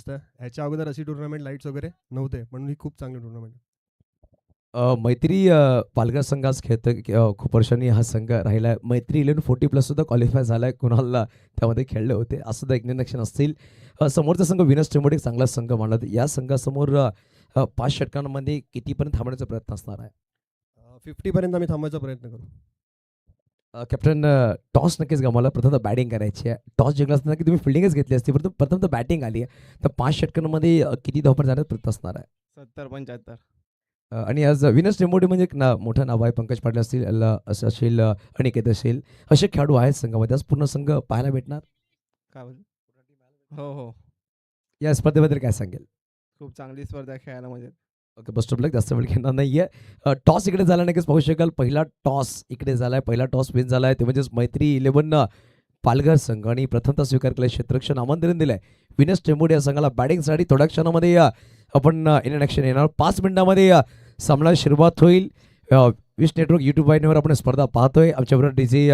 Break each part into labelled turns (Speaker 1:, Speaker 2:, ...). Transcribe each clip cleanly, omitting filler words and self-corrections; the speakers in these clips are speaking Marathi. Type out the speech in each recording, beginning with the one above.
Speaker 1: मस्त आहे. ह्याच्या अगोदर अशी टुर्नामेंट लाईट्स वगैरे नव्हते, म्हणून ही खूप चांगली टुर्नामेंट आहे.
Speaker 2: मैत्री पालघर संघ आज खेळतोय खूप वर्षांनी हा संघ राहिला आहे. मैत्री 1140+ सुद्धा क्वालिफाय झाला आहे. कुणालला त्यामध्ये खेळले होते. असं सुद्धा एक निरीक्षण असतील. समोरचा संघ विनस टेंबोडे एक चांगला संघ मानला जातो. या संघासमोर 5 षटकांमध्ये कितीपर्यंत थांबण्याचा प्रयत्न असणार आहे?
Speaker 1: 50 पर्यंत आम्ही थांबवायचा प्रयत्न करू.
Speaker 2: कॅप्टन, टॉस नक्कीच गमावला. प्रथम बॅटिंग करायची आहे. टॉस जिंकला असताना की तुम्ही फिल्डिंगच घेतली असती, परंतु प्रथम तर बॅटिंग आली आहे. तर 5 षटकांमध्ये किती धावपळ जाण्याचा प्रयत्न असणार आहे?
Speaker 3: 70-75.
Speaker 2: आणि आज विनस टेंबोडे म्हणजे एक मोठं नाव आहे. पंकज पाटील असतील, असं असेल, अनिकेत असेल, असे खेळाडू आहेत संघामध्ये. आज पूर्ण संघ पाहायला भेटणार.
Speaker 3: काय बोल हो हो
Speaker 2: या स्पर्धेबद्दल काय सांगेल?
Speaker 3: खूप चांगली स्पर्धा आहे खेळायला म्हणजे.
Speaker 2: ओके, बेस्ट ऑफ लक. जास्त वेळ घेणार नाहीये. टॉस इकडे झाला नक्कीच पाहू शकाल. पहिला टॉस इकडे झालाय. पहिला टॉस विन झालाय. ते म्हणजेच मैत्री 11 पालघर संघ आणि प्रथमतः स्वीकार केला क्षेत्ररक्षण आमंत्रण दिलंय विनस टेंबोडे या संघाला बॅटिंगसाठी. थोड्या क्षणामध्ये आपण इंडियन ॲक्शन येणार. 5 मिनिटांमध्ये सामना सुरुवात होईल. विश नेटवर्क यूट्यूब वाहिनीवर आपण स्पर्धा पाहतोय. आमच्याबरोबर डीजे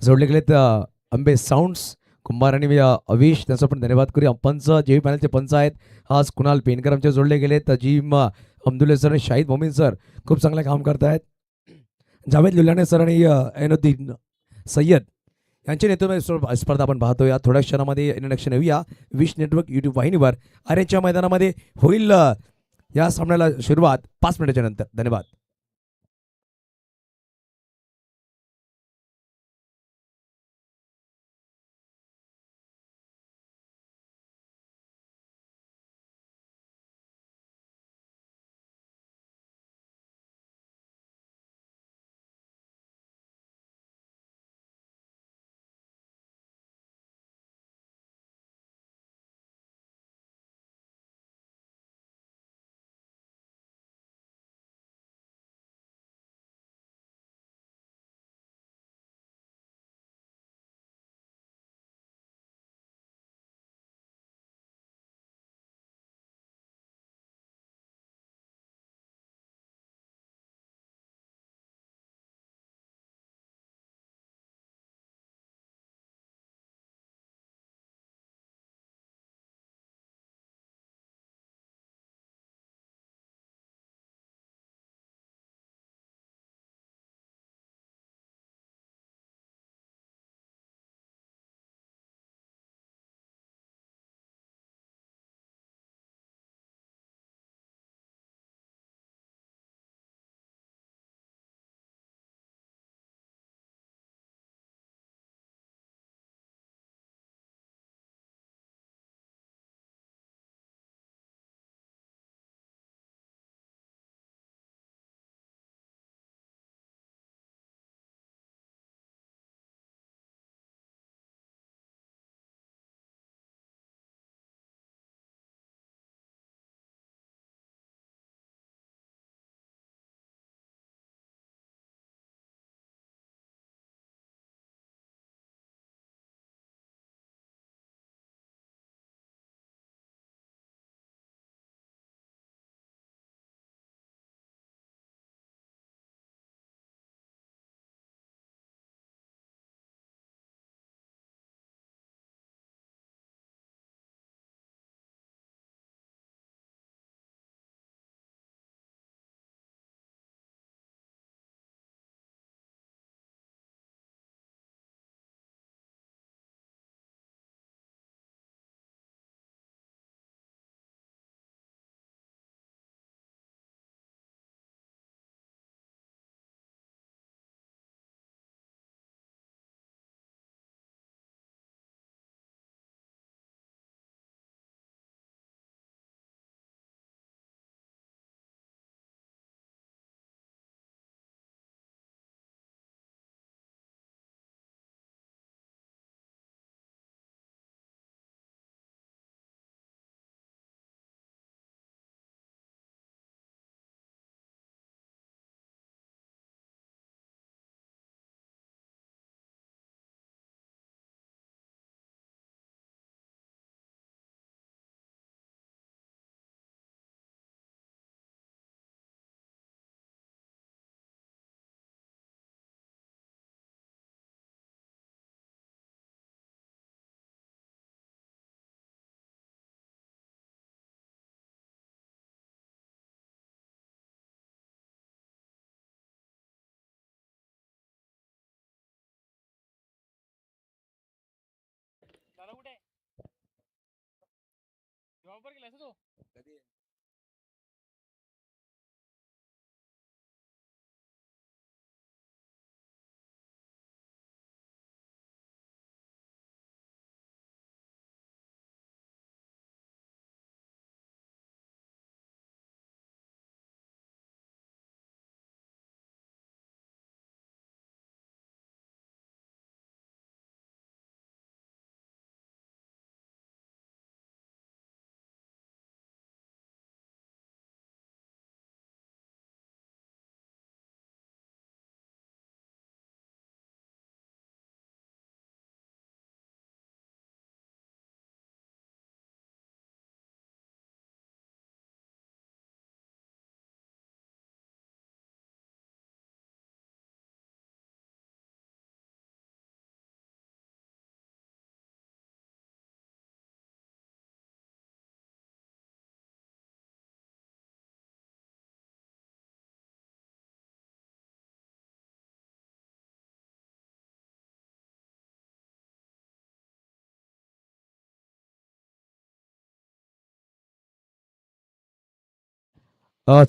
Speaker 2: जोडले गेलेत अंबे साऊंड्स, कुंभार आणि अविश, त्यांचा पण धन्यवाद करूया. पंच जे पॅनलचे पंच आहेत आज कुणाल पेनकर आमच्या जोडले गेलेत. अजीम अब्दुल्ले सर आणि शाहिद मोमीन सर खूप चांगलं काम करतायत. जावेद लुलाने सर आणि ऐनुद्दीन सय्यद यांच्या नेतृत्वामध्ये स्पर्धा आपण पाहतोय. या थोड्या क्षणामध्ये इंट्रोडक्शन येऊया विश नेटवर्क यूट्यूब वाहिनीवर. आरेच्या मैदानामध्ये होईल या सामन्याला सुरुवात 5 मिनिटाच्या नंतर. धन्यवाद.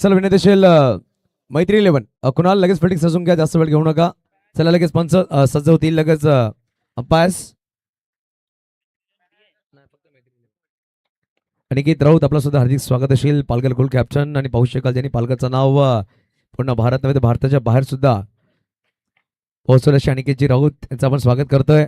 Speaker 2: चला विनय देशील मैत्री 11 कुणाल लगेच फिल्डिंग सजून घ्या, जास्त वेळ घेऊ नका. चला लगेच पंच सज्ज होतील, लगेच अंपायर्स. अनिकेत राऊत आपला सुद्धा हार्दिक स्वागत असेल, पालघर गोल कॅप्टन. आणि पाहू शकाल ज्यांनी पालघरचं नाव पूर्ण भारत नव्हे तर भारताच्या बाहेर सुद्धा पोहोचवलं असे अनिकेतजी राऊत यांचं आपण स्वागत करतोय.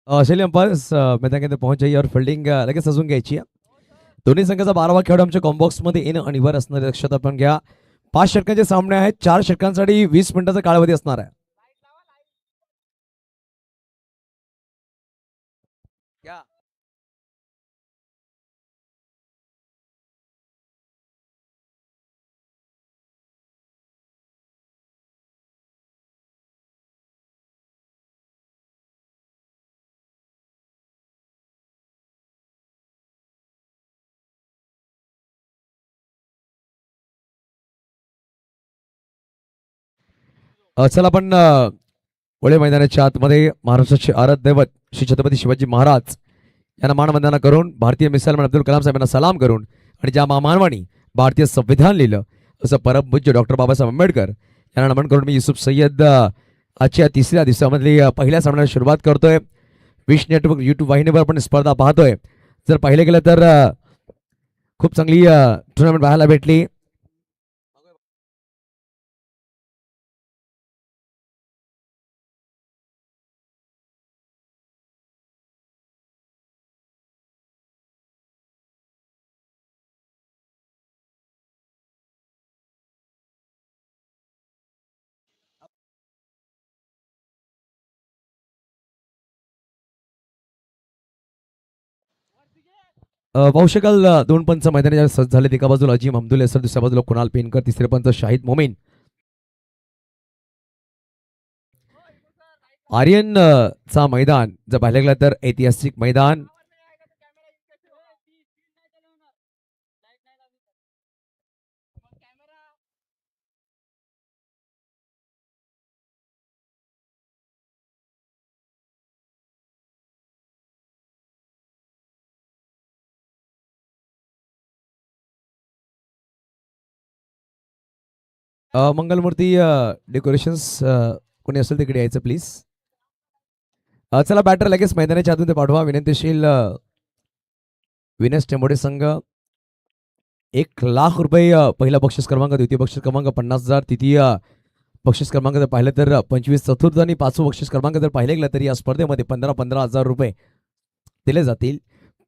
Speaker 2: चलिए अंपायर्स मैदान के अंदर पहुंच जाइए और फील्डिंग लगेच सजून घ्यायची आहे. दोन्ही संघाचा 12वा खेळाडू आमच्या कॉम्बॉक्स मध्ये येणं अनिवार्य असणारे लक्षात आपण घ्या. 5 षटकांचे सामने आहेत, 4 षटकांसाठी 20 मिनिटाचा कालावधी असणार आहे. चला आपण ओळे मैदानाच्या आतमध्ये महाराष्ट्राचे आराध्य दैवत श्री छत्रपती शिवाजी महाराज यांना मानवंदना करून, भारतीय मिसाईल मॅन अब्दुल कलाम साहेबांना सलाम करून, आणि ज्या महामानवानी भारतीय संविधान लिहिलं असं परमपूज्य डॉक्टर बाबासाहेब आंबेडकर यांना नमन करून मी युसुफ सय्यद आजच्या तिसऱ्या दिवसामधली पहिल्या सामन्याला सुरुवात करतोय. विश नेटवर्क यूट्यूब वाहिनीवर आपण स्पर्धा पाहतोय. जर पाहिलं गेलं तर खूप चांगली टुर्नामेंट पाहायला भेटली. पाहू शकाल दोन पंच मैदानी सज्ज झाले. एका बाजूला अजीम अब्दुल यसर, दुसऱ्या बाजूला कुणाल पेनकर, तिसरे पंच शाहिद मोमीन. आर्यन चा मैदान जर पाहिलं गेलं तर ऐतिहासिक मैदान. मंगलमूर्ती डेकोरेशन्स कोणी असेल तिकडे यायचं प्लीज. चला बॅटर लगेच मैदानाच्या आतून ते पाठवा. विनंतीशील विनेश टेंबोडे संघ 1,00,000 रुपये पहिला बक्षीस क्रमांक, द्वितीय बक्षीस क्रमांक 50,000, तृतीय बक्षीस क्रमांक जर पाहिलं तर 25, चतुर्थ आणि पाचवं बक्षीस क्रमांक जर पाहिले गेलं तर या स्पर्धेमध्ये 15,000 रुपये दिले जातील.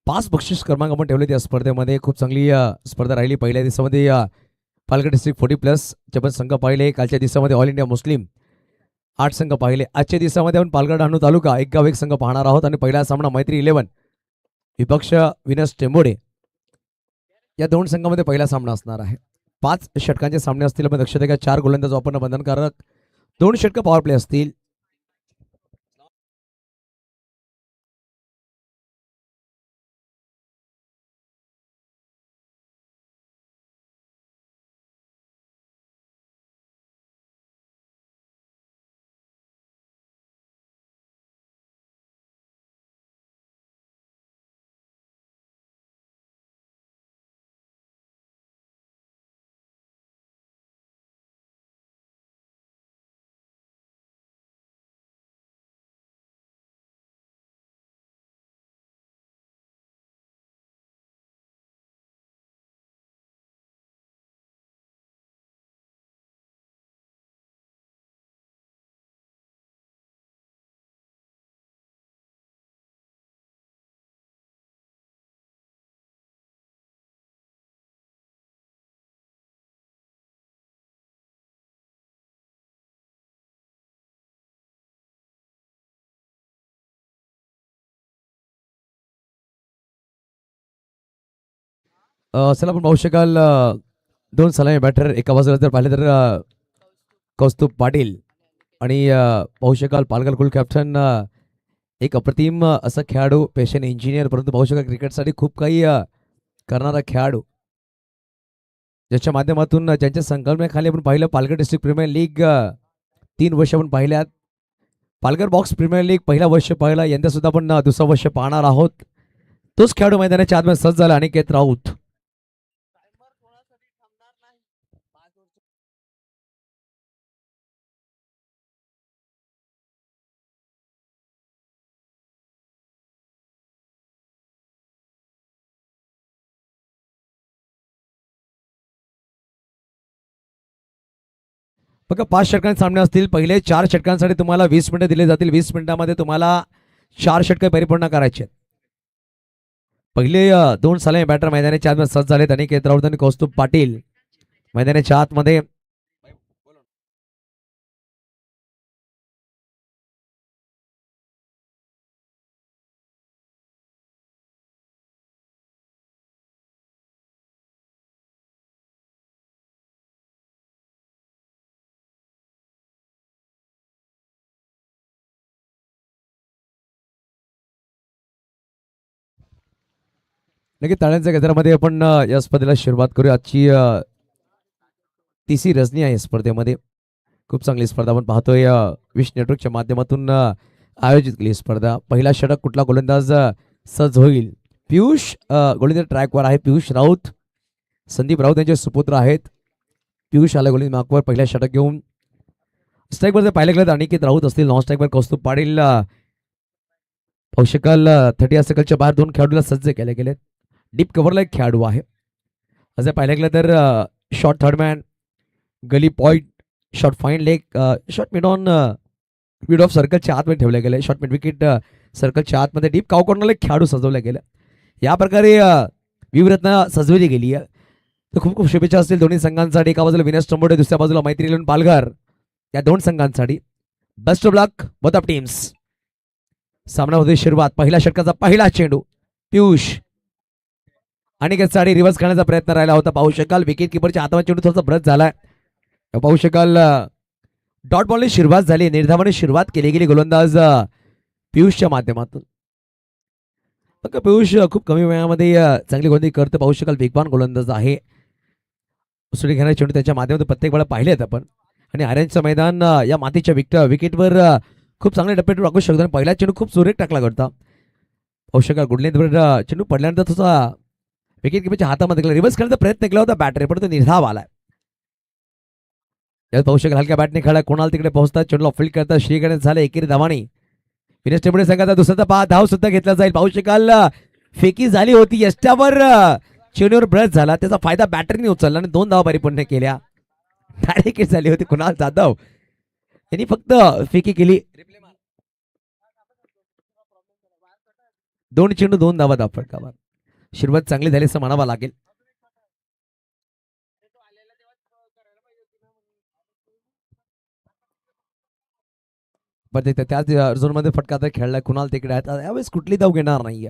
Speaker 2: 5 बक्षीस क्रमांक आपण ठेवले त्या स्पर्धेमध्ये. खूप चांगली स्पर्धा राहिली. पहिल्या दिवसामध्ये पालघर डिस्ट्रिक्ट 40+ चे पण संघ पाहिले. कालच्या दिवसामध्ये ऑल इंडिया मुस्लिम 8 संघ पाहिले. आजच्या दिवसामध्ये आपण पालघर डहाणू तालुका एक गाव एक संघ पाहणार आहोत आणि पहिला सामना मैत्री 11 विपक्ष विनस टेंबोडे या दोन संघामध्ये पहिला सामना असणार आहे. 5 षटकांचे सामने असतील. पण लक्षात घ्या 4 गोलंदाज वापरणं बंधनकारक. 2 षटकं पॉवर प्ले असतील. चला आपण पाहू शकाल 2 सलामी बॅटर एका बाजूला जर पाहिलं तर कौस्तुभ पाटील आणि पाहू शकाल पालघर कुल कॅप्टन एक अप्रतिम असा खेळाडू, पेशन इंजिनियर, परंतु पाहू शकाल क्रिकेटसाठी खूप काही करणारा खेळाडू, ज्याच्या माध्यमातून ज्यांच्या संकल्पनेखाली आपण पाहिलं पालघर डिस्ट्रिक्ट प्रीमियर लीग 3 वर्ष आपण पाहिल्यात. पालघर बॉक्स प्रीमियर लीग पहिला वर्ष पाहिला. यंदा सुद्धा आपण दुसरं वर्ष पाहणार आहोत. तोच खेळाडू मैदानाच्या आतमध्ये सज्ज झाला अनिकेत राऊत. बघा 5 षटकांचे सामने असतील. पहिले 4 षटकांसाठी तुम्हाला 20 मिनिटं दिले जातील. 20 मिनिटांमध्ये तुम्हाला 4 षटके परिपूर्ण करायचे. पहिले 2 सलामी बॅटर मैदानाच्या आतमध्ये सज्ज झालेत. अनिकेत राऊत आणि कौस्तुभ पाटील मैदानाच्या आतमध्ये. लगेच टाळ्यांच्या गजरामध्ये आपण या स्पर्धेला सुरुवात करूया. आजची तिसरी रजनी आहे स्पर्धेमध्ये. खूप चांगली स्पर्धा आपण पाहतोय. विश नेटवर्कच्या माध्यमातून आयोजित केली स्पर्धा. पहिला षटक कुठला गोलंदाज सज्ज होईल? पियुष गोलंदाज ट्रॅकवर आहे. पियुष राऊत, संदीप राऊत यांचे सुपुत्र आहेत. पियुष आला गोलंदाज मार्कवर पहिला षटक घेऊन. स्ट्राईकवर जर पाहिलं गेलं तर अनिकेत राऊत असतील. नॉन स्ट्राईकवर कौस्तुभ पाटील. पाहू शकाल 30 सर्कलच्या बाहेर 2 खेळाडूला सज्ज केले गेले. डीप कव्हरला एक खेळाडू आहे. असं पाहिलं गेलं तर short third man, gully point, short fine leg, short mid on mid off सर्कलच्या आतमध्ये ठेवले गेले. शॉर्ट मिड विकेट सर्कलच्या आतमध्ये डीप काव कॉर्नरला एक खेळाडू सजवले गेले. या प्रकारे विवरत्न सजवली गेली आहे. तर खूप खूप शुभेच्छा असतील दोन्ही संघांसाठी. एका बाजूला विनेश टेंबोडे, दुसऱ्या बाजूला मैत्री 11 पालघर, या 2 संघांसाठी best of luck both of teams. सामना होते सुरुवात. पहिल्या षटकाचा पहिला चेंडू पियुष आणि साडी रिव्हर्स करण्याचा प्रयत्न राहिला होता. पाहू शकाल विकेट किपरच्या हातावर चेंडू थोडासा ब्रश झालाय. पाहू शकाल डॉट बॉलने सुरुवात झाली. निर्धावाने सुरुवात केली गेली गोलंदाज पियुषच्या माध्यमातून. पियुष खूप कमी वेळामध्ये चांगली गोलंदाजी करतो. पाहू शकाल वेगवान गोलंदाज आहे. उसळी घेणारे चेंडू त्याच्या माध्यमातून प्रत्येक वेळा पाहिलेत आपण. आणि आर्यनचं मैदान या मातीच्या विकेटवर खूप चांगले टप्पे टाकू शकतो. आणि पहिला चेंडू खूप सुरेख टाकला करता. पाहू शकाल गुडलेंवर चेंडू पडल्यानंतर तुझा विकेट किपरच्या हातामध्ये रिव्हर्स करण्याचा प्रयत्न केला होता बॅटरी, पण तो निर्धाव आलाय. यात पाहू शकाल हलक्या बॅटने खेळा कोणाला तिकडे पोहोचतात चेंडूला फील्ड करतात श्रीगणेश झाले एकेरी धावानी विनेश टेंबुडे संघाचा दुसरा पहा धाव सुद्धा घेतला जाईल पाहू शकाल फेकी झाली होती यष्ट्यावर चेंडूवर ब्रश झाला त्याचा फायदा बॅटरीने उचलला आणि 2 धावा परिपूर्ण केल्या डायरेक्ट झाली होती कुणाल जाधव यांनी फक्त फेकी केली 2 चेंडू 2 धावा फटकावर सुरुवात चांगली झाली असं म्हणावं लागेल पण त्याच झोन मध्ये फटका आता खेळलाय कुणाल तिकडे आहेत यावेळेस कुठली धाव घेणार नाहीये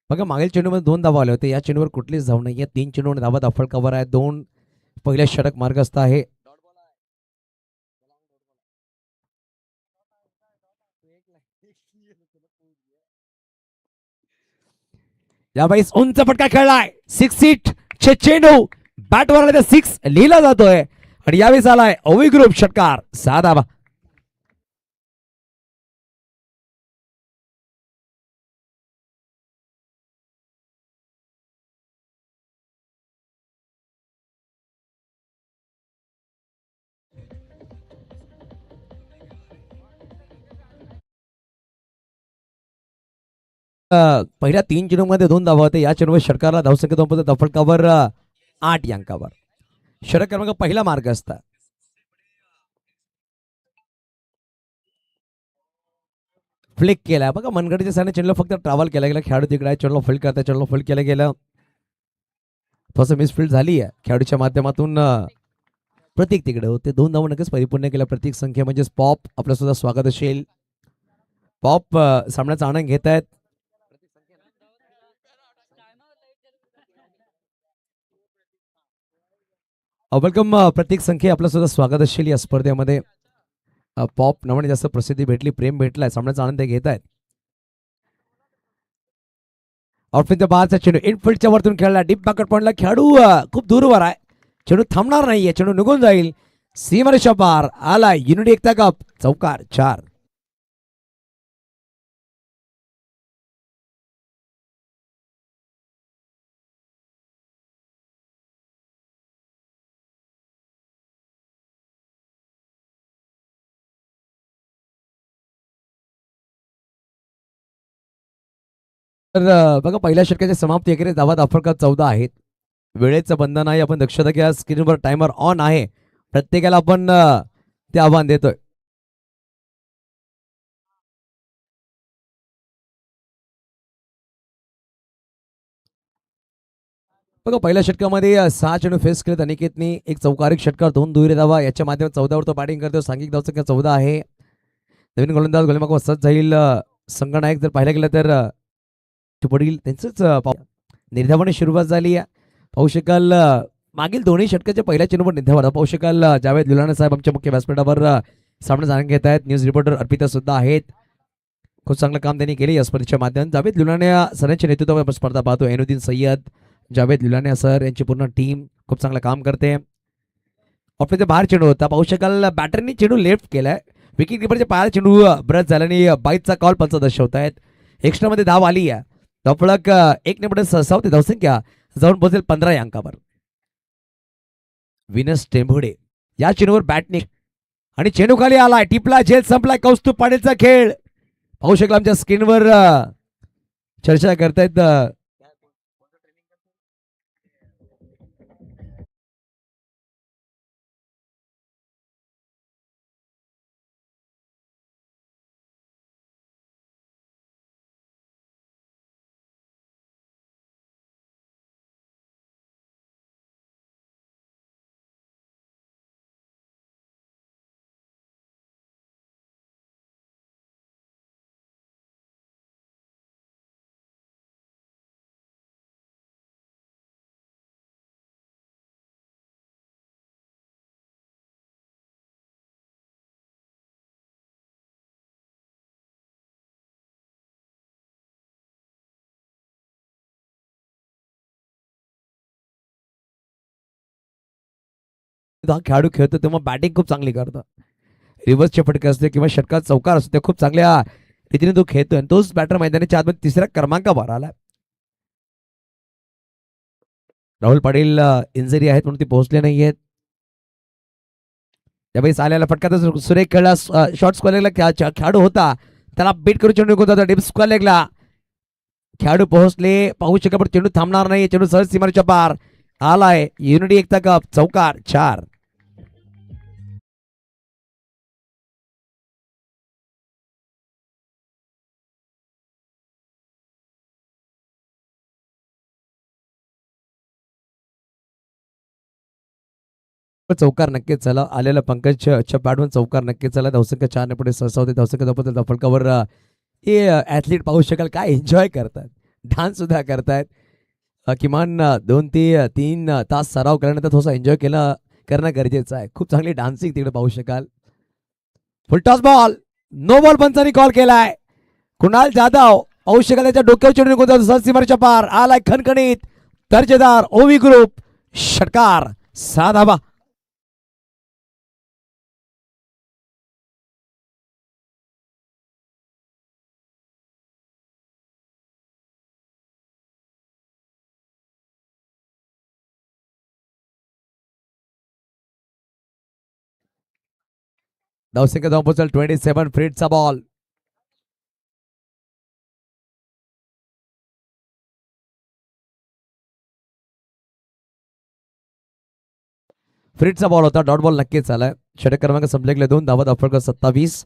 Speaker 2: बघा मागील चेंडूमध्ये 2 धावा आले होते या चेंडूवर कुठलीच धाव नाहीये 3 चेंडू धावा फटकावर आहे 2 पहिल्या षटक मार्गस्थ आहे यावेळेस उंच फटका खेळलाय 6 सीट चेंडू बॅटवर 6 लिहिला जातोय आणि यावेळेस आलाय ओवी ग्रुप षटकार 6 धावा पहिल्या 3 चेंडूमध्ये 2 धावा होते या चेंडूवर षटकारला धावसंख्या फटकावर 8 अंकावर षटक क्रमांक पहिला मार्ग असता फ्लिक केला बघा मनगडीच्या साने चेंडूला फक्त ट्रॅव्हल केला गेला खेळाडू तिकडे चेंडूला फील्ड करता चेंडूला फील्ड केलं गेलं थोडंसं मिसफील्ड झाली आहे खेळाडूच्या माध्यमातून प्रतीक तिकडे होते 2 धावा नक्कीच परिपूर्ण केल्या प्रतीक संख्या म्हणजे पॉप आपलं सुद्धा स्वागत असेल पॉप सामन्याचा आनंद घेत आहेत वेलकम प्रतीक संख्या आपलं सुद्धा स्वागत असेल या स्पर्धेमध्ये पॉप नावाने जास्त प्रसिद्धी भेटली प्रेम भेटलाय सामन्याचा आनंद घेत आहेत आउटफिल्डच्या बाहेरचा चेंडू इनफिल्डच्या वरतून खेळला डीप बॅकअट पॉइंटला खेळाडू खूप दूरवर आहे चेंडू थांबणार नाहीये चेंडू निघून जाईल सीमारेषा पार आला युनिटी एकता कप चौकार 4 तर बघा पहिल्या षटकाची समाप्ती एकेरी धावा फटका 14 आहेत वेळेचं बंधन आहे आपण दक्षता घ्या स्क्रीनवर टायमर ऑन आहे प्रत्येकाला आपण ते आव्हान देतोय बघा पहिल्या षटकामध्ये 6 चेंडू फेस केलेत अनिकेतनी एक चौकारिक षटकार 2 दुहेरी धावा याच्या माध्यमात 14 वर तो बॅटिंग करतो सांघिक धावसंख्या 14 आहे नवीन गोलंदाज गोलमाग सज्ज जाईल संघनायक जर पाहिलं गेलं तर पुढील त्यांचंच निर्धावाने सुरुवात झाली आहे पाहू शकाल मागील दोन्ही षटकाच्या पहिल्या चेंडूवर निर्धावाला पाहू शकाल जावेद लुलाना साहेब आमच्या मुख्य व्यासपीठावर सामना जाणून घेत आहेत न्यूज रिपोर्टर अर्पिता सुद्धा आहेत खूप चांगलं काम त्यांनी केले या स्पर्धेच्या माध्यमातून जावेद लुलाने सरांच्या नेतृत्वावर आपण स्पर्धा पाहतो एनुद्दीन सय्यद जावेद लुलाने सर यांची पूर्ण टीम खूप चांगलं काम करते ऑफिसचा बाहेर चेंडू होता पाहू शकाल बॅटरनी चेंडू लेफ्ट केलाय विकेट किपरच्या पायाला चेंडू ब्रश झाल्याने बाईटचा कॉल 5 दर्शवत आहेत एक्स्ट्रा मध्ये धाव आली आहे धावफलक 1 ने पुढे सहसावते धावसंख्या जाऊन पोहोचेल 15 या अंकावर विनस टेंभुडे या चेंडूवर बॅटने आणि चेंडू खाली आलाय टिपला झेल संपलाय कौस्तुभ पाटीलचा खेळ पाहू शकला आमच्या स्क्रीनवर चर्चा करतायत हा खेळाडू खेळतो तेव्हा बॅटिंग खूप चांगली करतो रिव्हर्सचे फटके असते किंवा षटकात चौकार असते खूप चांगल्या रीतीने तो खेळतोय आणि तोच बॅटर मैदानाच्या आतमध्ये 3ऱ्या क्रमांकावर आला राहुल पाटील इंजरी आहेत म्हणून ते पोहोचले नाहीयेत त्यावेळेस आलेला फटका सुरेख खेळला शॉर्ट स्क्वेअर लेगला खेळाडू होता त्याला बीट करून चेंडू निघून जातो डीप स्क्वेअर लेगला खेळाडू पोहोचले पाहू शकता पण चेंडू थांबणार नाही चेंडू सहज सीमारेच्या पार आलाय युनिटी एकता कप चौकार 4 चौकार नक्कीच झाला आलेला पंकजच्या बॅटवर चौकार नक्कीच झाला धावसंख्या 4 ने पुढे सहसा होते धावसंख्या जवळ फलकावर हे ॲथलीट पाहू शकाल काय एन्जॉय करतात डान्स सुद्धा करतायत किमान 2 ते 3 तास सराव केल्यानंतर थोडासा एन्जॉय करणं गरजेचं आहे खूप चांगली डान्सिंग तिकडे पाहू शकाल फुलटॉस बॉल नो बॉल पंचांनी कॉल केलाय कुणाल जाधव पाहू शकाल त्याच्या डोक्यावर चेंडू निघून जातो सहज सीमारेच्या पार आलाय खणखणीत दर्जेदार ओवी ग्रुप षटकार 6 धावा धावसंख्या जाऊन पोहोचल 27 फ्रीडचा बॉल फ्रीडचा बॉल होता डॉट बॉल नक्कीच झालाय षटक क्रमांक संपले गेले 2 धावा फलक 27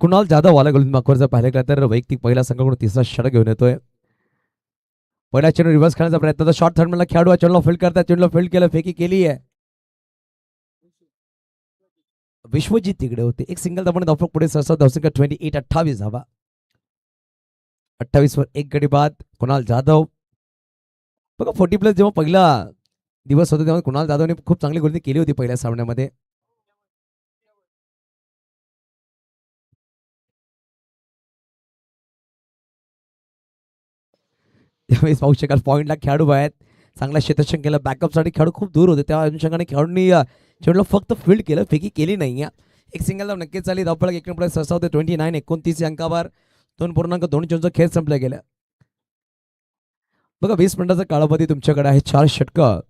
Speaker 2: कुणाल जाधव वाला गोलंदाज जर पाहिलं गेलं तर वैयक्तिक पहिला संघाकडून तिसरा षटक घेऊन येतोय पहिला चेंडू रिव्हर्स खेळण्याचा प्रयत्न शॉर्ट थर्ड मधला खेळाडू चेंडूला फील्ड करतात चेंडूला फील्ड केलं फेकी केली आहे विश्वजित तिकडे होते एक सिंगल दाबून धावफलक पुढे सहसा धावसंख्या 28 धावा 28 वर एक गडी बाद कुणाल जाधव बघा 40+ जेव्हा पहिला दिवस होता तेव्हा कुणाल जाधवने खूप चांगली गोलंदाजी केली होती पहिल्या सामन्यामध्ये त्यावेळेस पाहू शकाल पॉईंटला खेळाडू आहेत चांगला क्षेत्ररक्षण केलं बॅकअपसाठी खेळाडू खूप दूर होते त्या अनुषंगाने खेळाडूंनी चेंडूला फक्त फील्ड केलं फेकी केली नाही एक सिंगल धाव नक्कीच झाली धावफलक एक पुढे सहसा होते 29 या अंकावर 2.2 चेंडूचा खेळ संपला गेला बघा 20 मिनिटाचा कालावधी तुमच्याकडे आहे 4 षटकं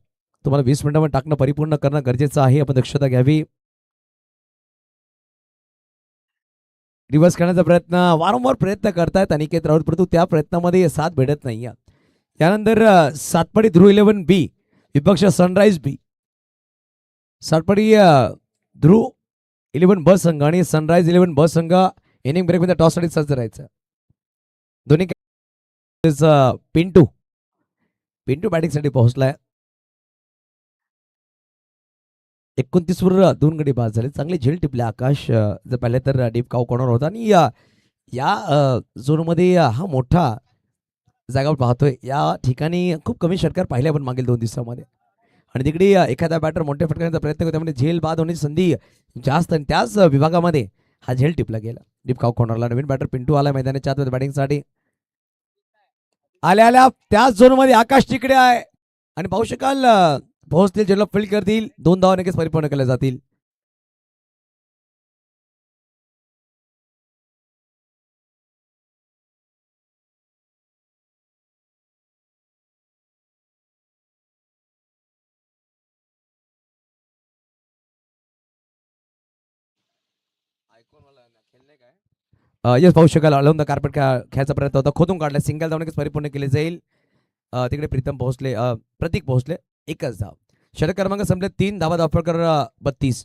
Speaker 2: तुम्हाला 20 मिनिटांमध्ये टाकणं परिपूर्ण करणं गरजेचं आहे आपण दक्षता घ्यावी रिव्हर्स करण्याचा प्रयत्न वारंवार प्रयत्न करतायत अनिकेत राऊत परंतु त्या प्रयत्नामध्ये साथ भेटत नाही त्यानंतर सातपाडी ध्रुव 11 बी विपक्ष सनराइज बी सातपाडी ध्रुव 11 ब संघ आणि सनराइज 11 ब संघ इनिंग ब्रेक मध्ये टॉस साठी सज्ज राहायचं दोन्ही पिंटू बॅटिंग साठी पोहोचलाय 29 वर 2 गडी बाद झाले चांगले झेल टिपले आकाश जर पाहिले तर डीप काव कॉर्नर होता आणि या झोनमध्ये हा मोठा जागा पाहतोय या ठिकाणी खूप कमी षटकार पाहिले आपण मागील 2 दिवसामध्ये आणि तिकडे एखादा बॅटर मोठ्या फटकारण्याचा प्रयत्न करतो त्यामुळे झेल बाद होण्याची संधी जास्त आणि त्याच विभागामध्ये हा झेल टिपला गेला डीप काव कॉर्नरला नवीन बॅटर पिंटू आला मैदानाच्या आत बॅटिंगसाठी आल्या त्याच झोनमध्ये आकाश तिकडे आहे आणि पाहू शकाल पोहोचतील ज्याला फील्ड करतील 2 धावा नक्कीच परिपूर्ण केल्या जातील यस पाहू शकाल अलाउन द कार्पेट खेळायचा प्रयत्न होता खोदून काढला सिंगल धाव नक्कीच परिपूर्ण केले जाईल तिकडे प्रीतम पोहोचले प्रतीक पोहोचले एकच धाव षटक क्रमांक संपले 3 धावा दाफळकर 32.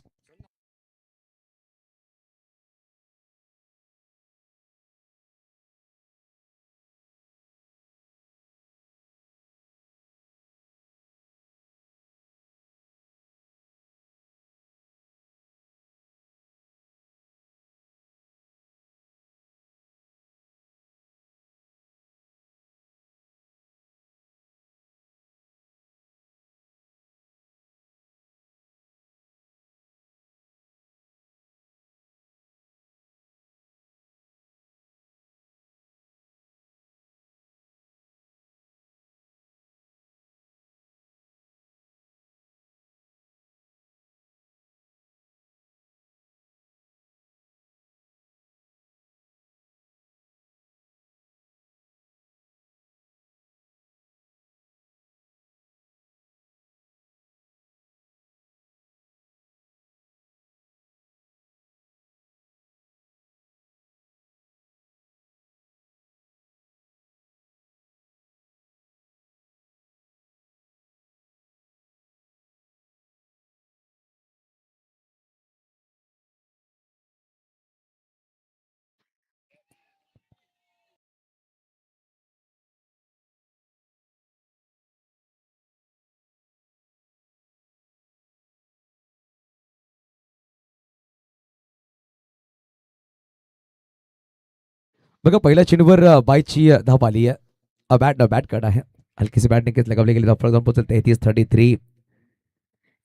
Speaker 2: बघा पहिल्या चेंडूवर बायची धाव आली आहे. बॅट कट आहे. हलकीशी बॅट निकेच लगावली गेली. धाव जाऊन पोहोचेल 33-33.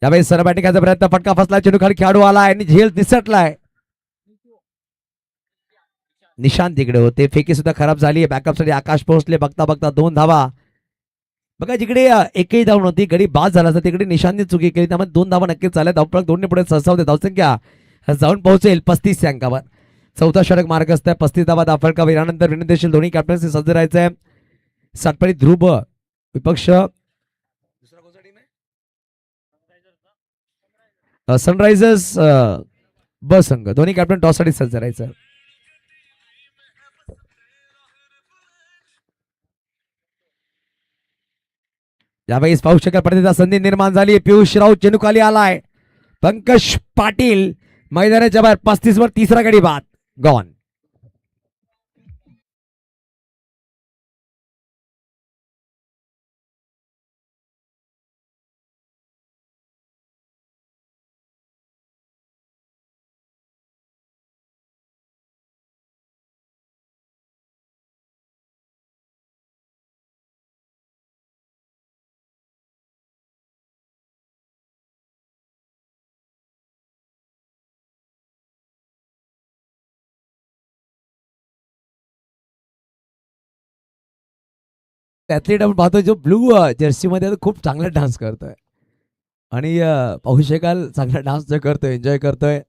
Speaker 2: यावेळेस सर बॅटिंग करायचा प्रयत्न, फटका फसला, चेंडू खाली खेळाडू आलाय आणि झेल निसटलाय. निशांत तिकडे होते. फेकी सुद्धा खराब झाली. बॅकअप साठी आकाश पोहोचले. बघता बघता 2 धावा. बघा जिकडे एकही धाव नव्हती, गडी बाद झाला असता तिकडे निशांतने चुकी केली, त्यामुळे 2 धावा नक्कीच झाल्या. धावफलक 2 ने पुढे सरसावते. धावसंख्या जाऊन पोहोचेल 35 च्या अंकावर. चौथा षटक मार्ग असतं. 35 धावा धावफलकावर. यानंतर विनंती देशील दोन्ही कॅप्टन्सी सज्ज राहायचंय. सातपाडी ध्रुव विपक्ष सनरायझर्स ब संघ. दोन्ही कॅप्टन टॉस साठी सज्ज राहायचं. यावेळेस पाहू शकाल पडद्याचा संधी निर्माण झाली. पियुष राऊत चेंडू खाली आलाय. पंकज पाटील मैदानाच्या बाहेर. 35 वर तिसरा गडी बाद. गॉन. ऍथलीट आपण पाहतोय जो ब्लू जर्सी मध्ये खूप चांगला डान्स करतोय आणि पाहू शकाल चांगला डान्स जो करतोय, एन्जॉय करतोय.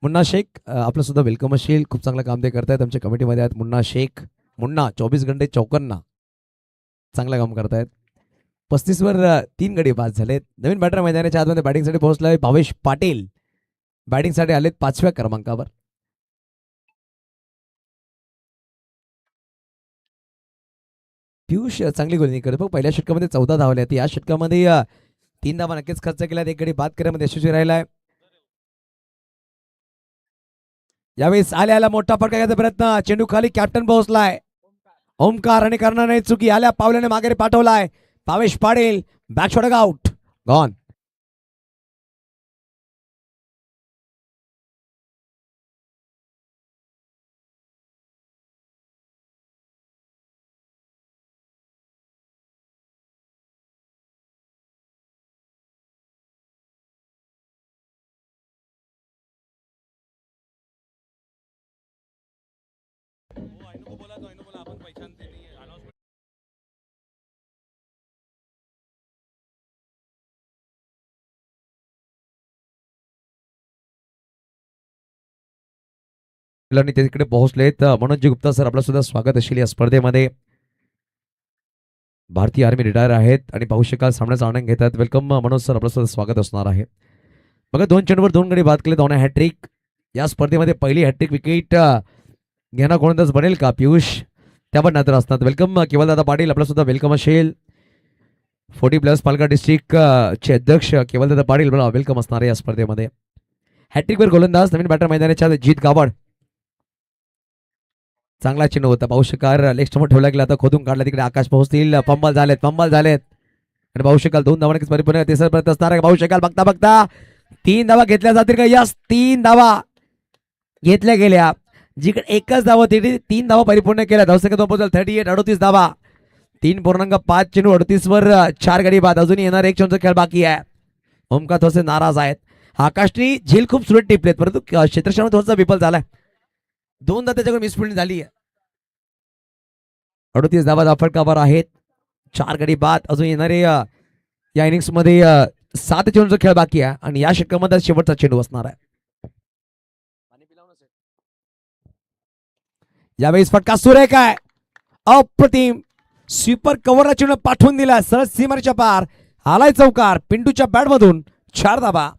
Speaker 2: मुन्ना शेख आपलं सुद्धा वेलकम असेल. खूप चांगलं काम ते करतायत. आमच्या कमिटीमध्ये आहेत मुन्ना शेख. मुन्ना 24 घंटे 54 चांगलं काम करतायत. 35 वर 3 गडी बाद झालेत. नवीन बॅटर मैदानाच्या आतमध्ये बॅटिंगसाठी पोहोचलाय भावेश पाटील. बॅटिंगसाठी आलेत 5व्या क्रमांकावर. पियुष चांगली गोलंदाजी करतो. बघ पहिल्या षटकामध्ये 14 धावल्या आहेत. या षटकामध्ये 3 धावा नक्कीच खर्च केल्यात. 1 गडी बाद करण्यामध्ये यशस्वी राहिलाय. यावेळेस आल्या मोठा फटका घ्यायचा प्रयत्न. चेंडू खाली कॅप्टन पोहोचलाय. ओमकार आणि करणार नाही चुकी. आल्या पावल्याने मागे पाठवलाय. Bhavesh Patil back shot out. Gone. तिकडे पोहोचलेत. मनोज गुप्ता सर आपलं सुद्धा स्वागत असेल या स्पर्धेमध्ये. भारतीय आर्मी रिटायर आहेत आणि पाहू शकाल सामन्याचा आनंद घेतात. वेलकम मनोज सर, आपलं सुद्धा स्वागत असणार आहे. बघा 2 चेंडूवर 2 गडी बाद केले. दोन हॅट्रिक. या स्पर्धेमध्ये पहिली हॅट्रिक विकेट घेणं कोणताच बनेल का? पियुष त्यावर नंतर असतात. वेलकम केवलदादा पाटील, आपलं सुद्धा वेलकम असेल. 40+ पालघर डिस्ट्रिक्ट चे अध्यक्ष केवलदादा पाटील मला वेलकम असणार आहे या स्पर्धेमध्ये. हॅट्रिकवर गोलंदाज नवीन बॅटर मैदानाच्या जीत गावड. चांगला चेंडू होता. पाहू शकाल लेग स्टंपवर ठेवला गेला, आता खोदून काढला, तिकडे आकाश पोहोचतील. पंबल झालेत आणि पाहू शकाल 2 धावा नक्कीच परिपूर्ण. तिसरा प्रयत्न असणार आहे. पाहू शकाल बघता बघता 3 धावा घेतल्या जातील का? यस, 3 धावा घेतल्या गेल्या. जिकडे एकच धावा होती 3 धावा परिपूर्ण केल्या. धावसंख्या 38 38 धावा. 3.5 चेंडू 38 वर 4 गडी बाद. अजून येणार एक चेंडूचा खेळ बाकी आहे. ओमकार थोडेसे नाराज आहेत. आकाशनी झेल खूप सुरेख टिपलेत, परंतु क्षेत्रक्षणात थोडासा विफल झालाय. 2दा त्याच्याकडे मिसफिल्डिंग झाली आहे. 38 धावा धाफटकावर आहेत. 4 गडी बाद. अजून येणारे या इनिंग्स मध्ये 7 चेंडूचा खेळ बाकी आहे आणि या षटकामध्ये शेवटचा चेंडू असणार आहे. यावेळेस फटका सुरेख आहे. अप्रतिम स्वीपर कव्हरला चेंडू पाठवून दिला. सरळ सीमारेच्या पार आलाय चौकार. पिंटूच्या बॅट मधून 4 धावा.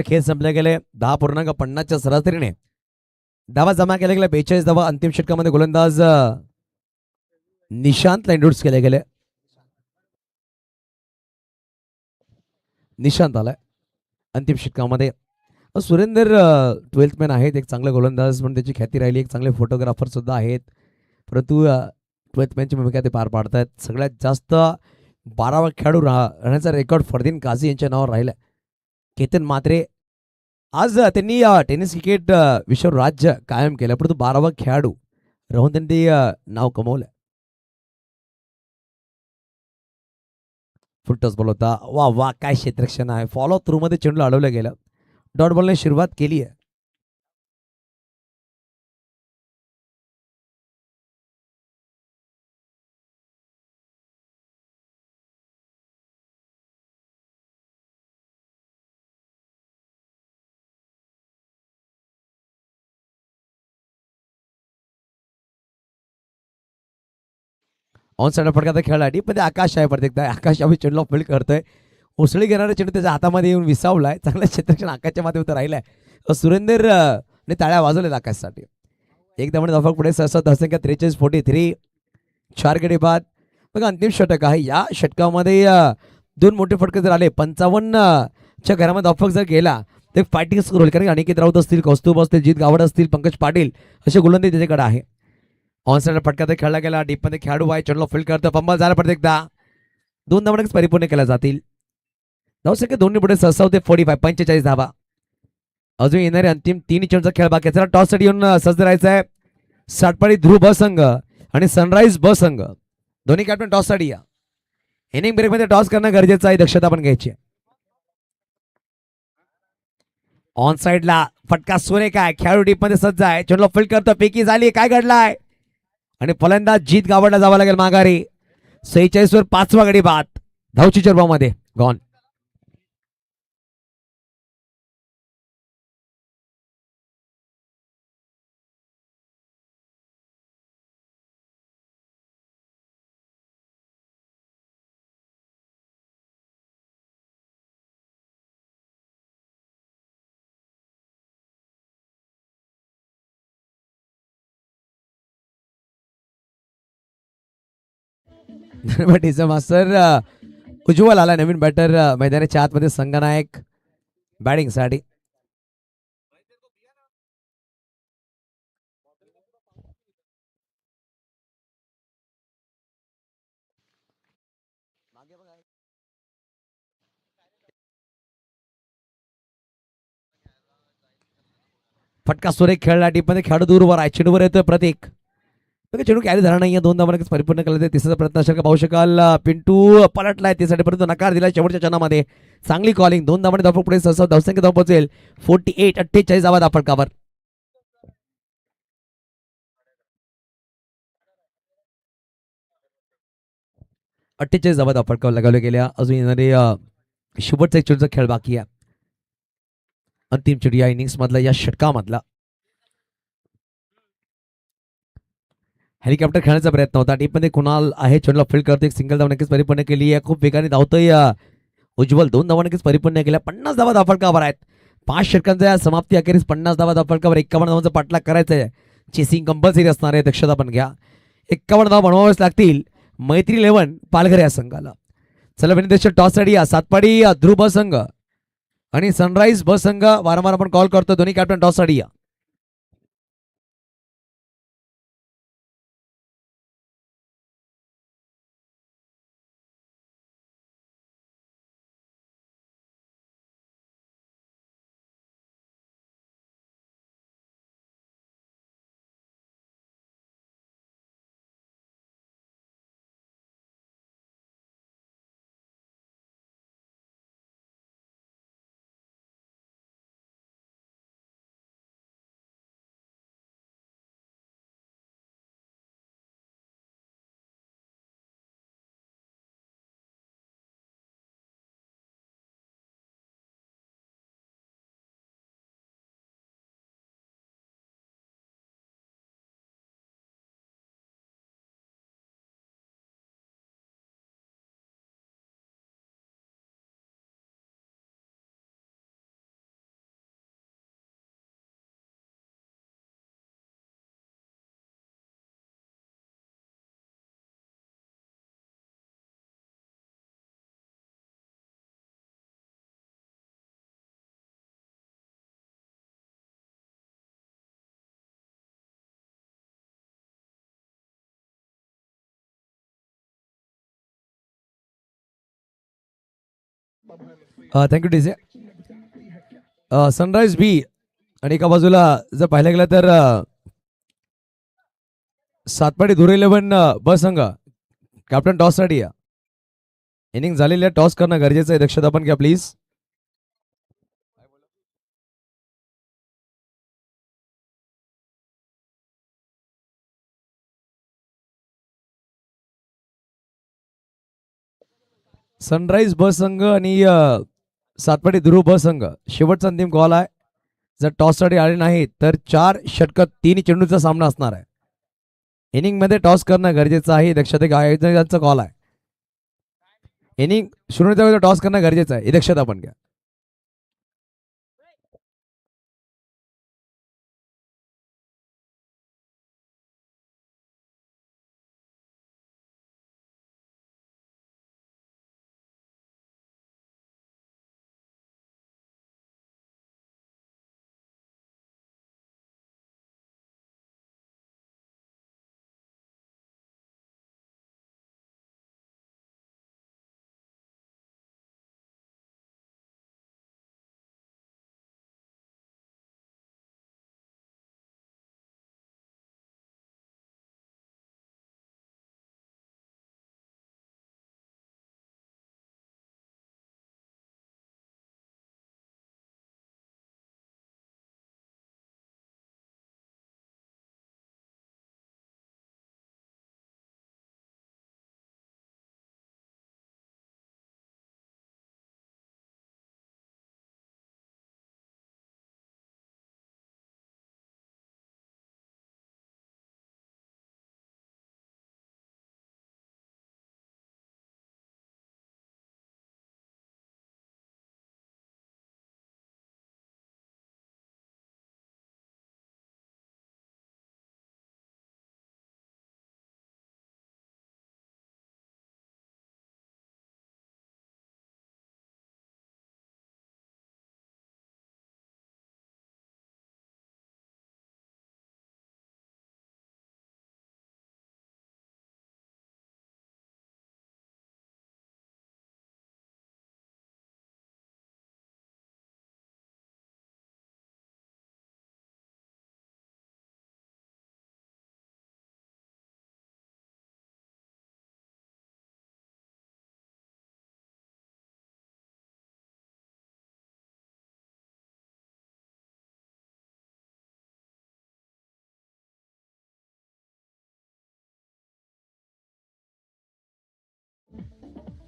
Speaker 2: खेळ संपले गेले. 10.50च्या सरासरीने धावा जमा केल्या गेल्या. 42 धावा. अंतिम षटकामध्ये गोलंदाज निशांतला इंट्रोड्यूस केले गेले. निशांत आलाय अंतिम षटकामध्ये. सुरेंदर 12th मॅन आहेत. एक चांगले गोलंदाज म्हणून त्याची ख्याती राहिली. एक चांगले फोटोग्राफर सुद्धा आहेत, परंतु 12th मॅनची भूमिका ते पार पाडतात. सगळ्यात जास्त 12वा खेळाडू राहण्याचा रेकॉर्ड फरदीन काझी यांच्या नावावर राहिला. केतन मात्रे आज त्यांनी टेनिस क्रिकेट विश्व राज्य कायम केलं, परंतु 12वा खेळाडू राहून त्यांनी नाव कमवलं. फुलटॉस बॉल होता. वा वा काय क्षेत्ररक्षण आहे. फॉलो थ्रू मध्ये चेंडूला अडवलं गेलं. डॉट बॉलने सुरुवात केली आहे. ऑन साइड फटका खेळासाठी पण ते आकाश आहे. प्रत्येकदा आकाश आम्ही चेंडूला फील्ड करतोय. उसळी घेणारा चेंडू त्याच्या हातामध्ये येऊन विसावलाय. चांगलं क्षेत्रक्षण आकाशच्या माध्यमातून राहिलाय. सुरेंदर ने टाळ्या वाजवल्यात आकाशसाठी. एक धावाने धावफलक पुढे सहसा धावसंख्या 43-43. 4 गडी बाद. बघा अंतिम षटक आहे. या षटकामध्ये 2 मोठे फटके जर आले 55च्या घरामध्ये धावफलक जर गेला तर फायटिंग स्कोर होईल. कारण अनिकेत राऊत असतील, कौस्तुभ असतील, जीत गावड असतील, पंकज पाटील असे गोलंदाज त्याच्याकडे आहे. ऑन साइड फटका तर खेळला गेला. डीप मध्ये खेळाडू आहे. चेंडूला फील्ड करतो. पंबल झाला प्रत्येकदा. 2 धावा परिपूर्ण केल्या जातील. धावसंख्या 2 पुढे सहसा होते 45 धावा. अजून येणारे अंतिम 3 चेंडूचा खेळ बाकी. चला टॉस साठी येऊन सज्ज राहायचा आहे. सातपाडी ध्रुव ब संघ आणि सनराइज ब संघ दोन्ही कॅप्टन टॉस साठी या. इनिंग ब्रेक मध्ये टॉस करणं गरजेचं आहे. दक्षता पण घ्यायची. ऑन साइडला फटका सुरेख आहे. खेळाडू डीप मध्ये सज्ज आहे. चेंडूला फील्ड करतो. पैकी झाली. काय घडलाय आणि फलंदाज जीत गावडला जावं लागेल माघारी. 46 वर 5वा गडी बाद. धावची चरबामध्ये गॉन. मास्टर उज्ज्वल आला नवीन बॅटर मैदानाच्या आतमध्ये. संघनायक बॅटिंग साठी. फटका सुरेख खेळला. डीप मध्ये खेळाडू दूरवर आहे. चेंडूवर येतोय प्रतीक. चेंडू कॅरी झाला नाही. 2 धावा परिपूर्ण केला. तिसरा प्रयत्न असेल का पाहू शकाल. पिंटू पलटलाय त्यासाठी, परंतु नकार दिला शेवटच्या चरणामध्ये. चांगली कॉलिंग. 2 धावाने धावफलक पुढे सहसा धावसंख्या धाव पोहोचेल 48 धावा धावफलकावर. 48 धावा धावफलकावर लगावल्या गेल्या. अजून येणारे शेवटचा एक चेंडूचा खेळ बाकी आहे. अंतिम चेंडू या इनिंग्स मधला, या षटकामधला. हेलिकॉप्टर खेळण्याचा प्रयत्न होता. टीपमध्ये कुणाल आहे, चेंडूला फील्ड करतो. एक सिंगल धाव नक्कीच परिपूर्ण केली आहे. खूप वेगाने धावतोय उज्ज्वल. 2 धावा नक्कीच परिपूर्ण केल्या. 50 धावा धावफलकावर आहेत. 5 षटकांच्या समाप्ती अखेरीस 50 धावा धावफलकावर 51 धावांचा पाठलाग करायचा आहे. चेसिंग कंपल्सरी असणार आहे, दक्षता पण घ्या. 51 धावा बनवाव्याच लागतील मैत्री 11 पालघर या संघाला. चला विनिर्देशक टॉससाठी या सातपाडी ध्रुव ब संघ आणि सनराईज ब संघ वारंवार आपण कॉल करतो. दोन्ही कॅप्टन टॉससाठी या. Thank you DJ. सनराईज बी आणि एका बाजूला जर पाहायला गेलं तर सातपाडी धुरे 11 ब संघ कॅप्टन टॉससाठी या. इनिंग झालेली आहे. टॉस करणं गरजेचं आहे. दक्षता पण घ्या प्लीज. सनराईज ब संघ आणि सातपाडी ध्रुव ब संघ शेवटचा अंतिम कॉल आहे. जर टॉससाठी आले नाही तर 4 षटक 3 चेंडूचा सामना असणार आहे. इनिंग मध्ये टॉस करणं गरजेचं आहे. दक्षता आयोजकांचा कॉल आहे. इनिंग सुरू टॉस करणं गरजेचं आहे. दक्षता पण घ्या.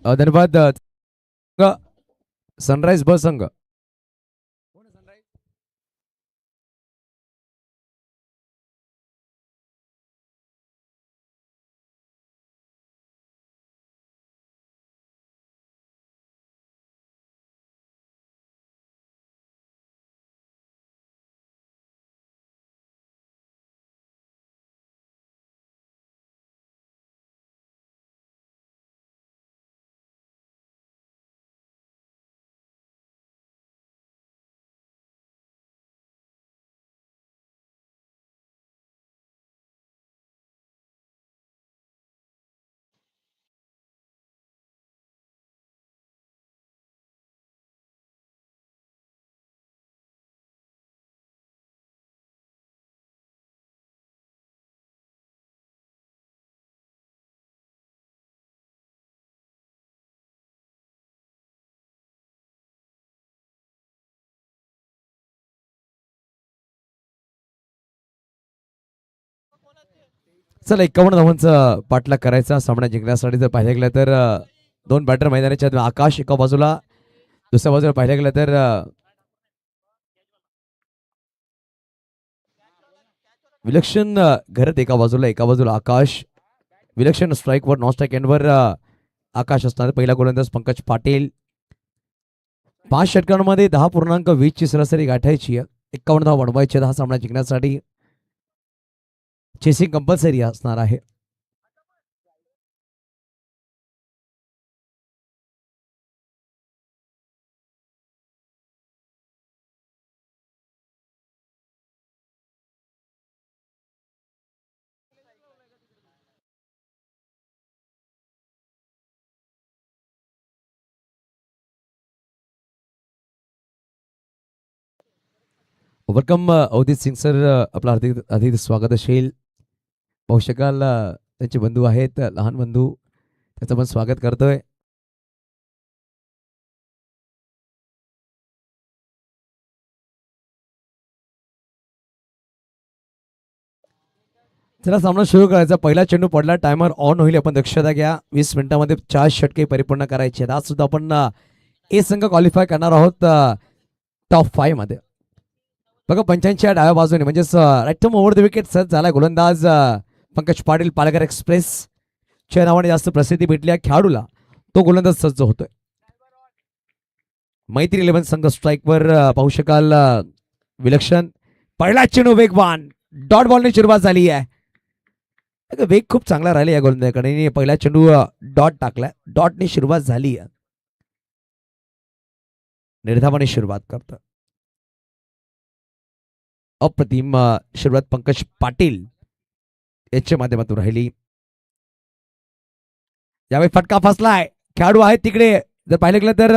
Speaker 2: धन्यवाद. सनराइज ब संघ. चला 51 धावांचा पाठलाग करायचा सामना जिंकण्यासाठी. जर पाहिलं गेलं तर दोन बॅटर मैदानाच्या आत. आकाश एका बाजूला, दुसऱ्या बाजूला पाहिलं गेलं तर विलक्षण घरात एका बाजूला आकाश. विलक्षण स्ट्राईकवर नॉन स्ट्राईक एंडवर आकाश असणार. पहिला गोलंदाज पंकज पाटील. 5 षटकांमध्ये 10.20 ची सरासरी गाठायची आहे. 51 धावा बनवायचे हा सामना जिंकण्यासाठी. चेसिंग कंपल्सरी असणार आहे. वेलकम अवधीत सिंग सर, आपलं हार्दिक हार्दिक स्वागत असेल. पाहू शकाल त्यांचे बंधू आहेत, लहान बंधू, त्याचं पण स्वागत करतोय. चला सामना सुरू करायचा. पहिला चेंडू पडला, टायमर ऑन होईल. आपण दक्षता घ्या. 20 मिनिटांमध्ये 4 षटके परिपूर्ण करायचे. आज सुद्धा आपण ए संघ क्वालिफाय करणार आहोत टॉप 5 मध्ये. बघा 85 डाव्या बाजूने म्हणजेच राईट ओव्हर द विकेट सर झाला गोलंदाज पंकज पाटील. पालघर एक्सप्रेस च्या नावाने जास्त प्रसिद्धी भेटली खेळाडूला. तो गोलंदाज सज्ज होतोय. मैत्री 11 संघ स्ट्राईकवर पाहू शकाल. विलक्षण पहिला चेंडू वेगवान डॉट बॉलने सुरुवात झाली आहे. वेग खूप चांगला राहिला या गोलंदाजाकडे. पहिला चेंडू डॉट टाकला. डॉटने सुरुवात झाली आहे. निर्धावाने सुरुवात करतो. अप्रतिम सुरुवात पंकज पाटील याच्या माध्यमातून राहिली. यावेळी फटका फसलाय. खेळाडू आहेत तिकडे. जर पाहिलं गेलं तर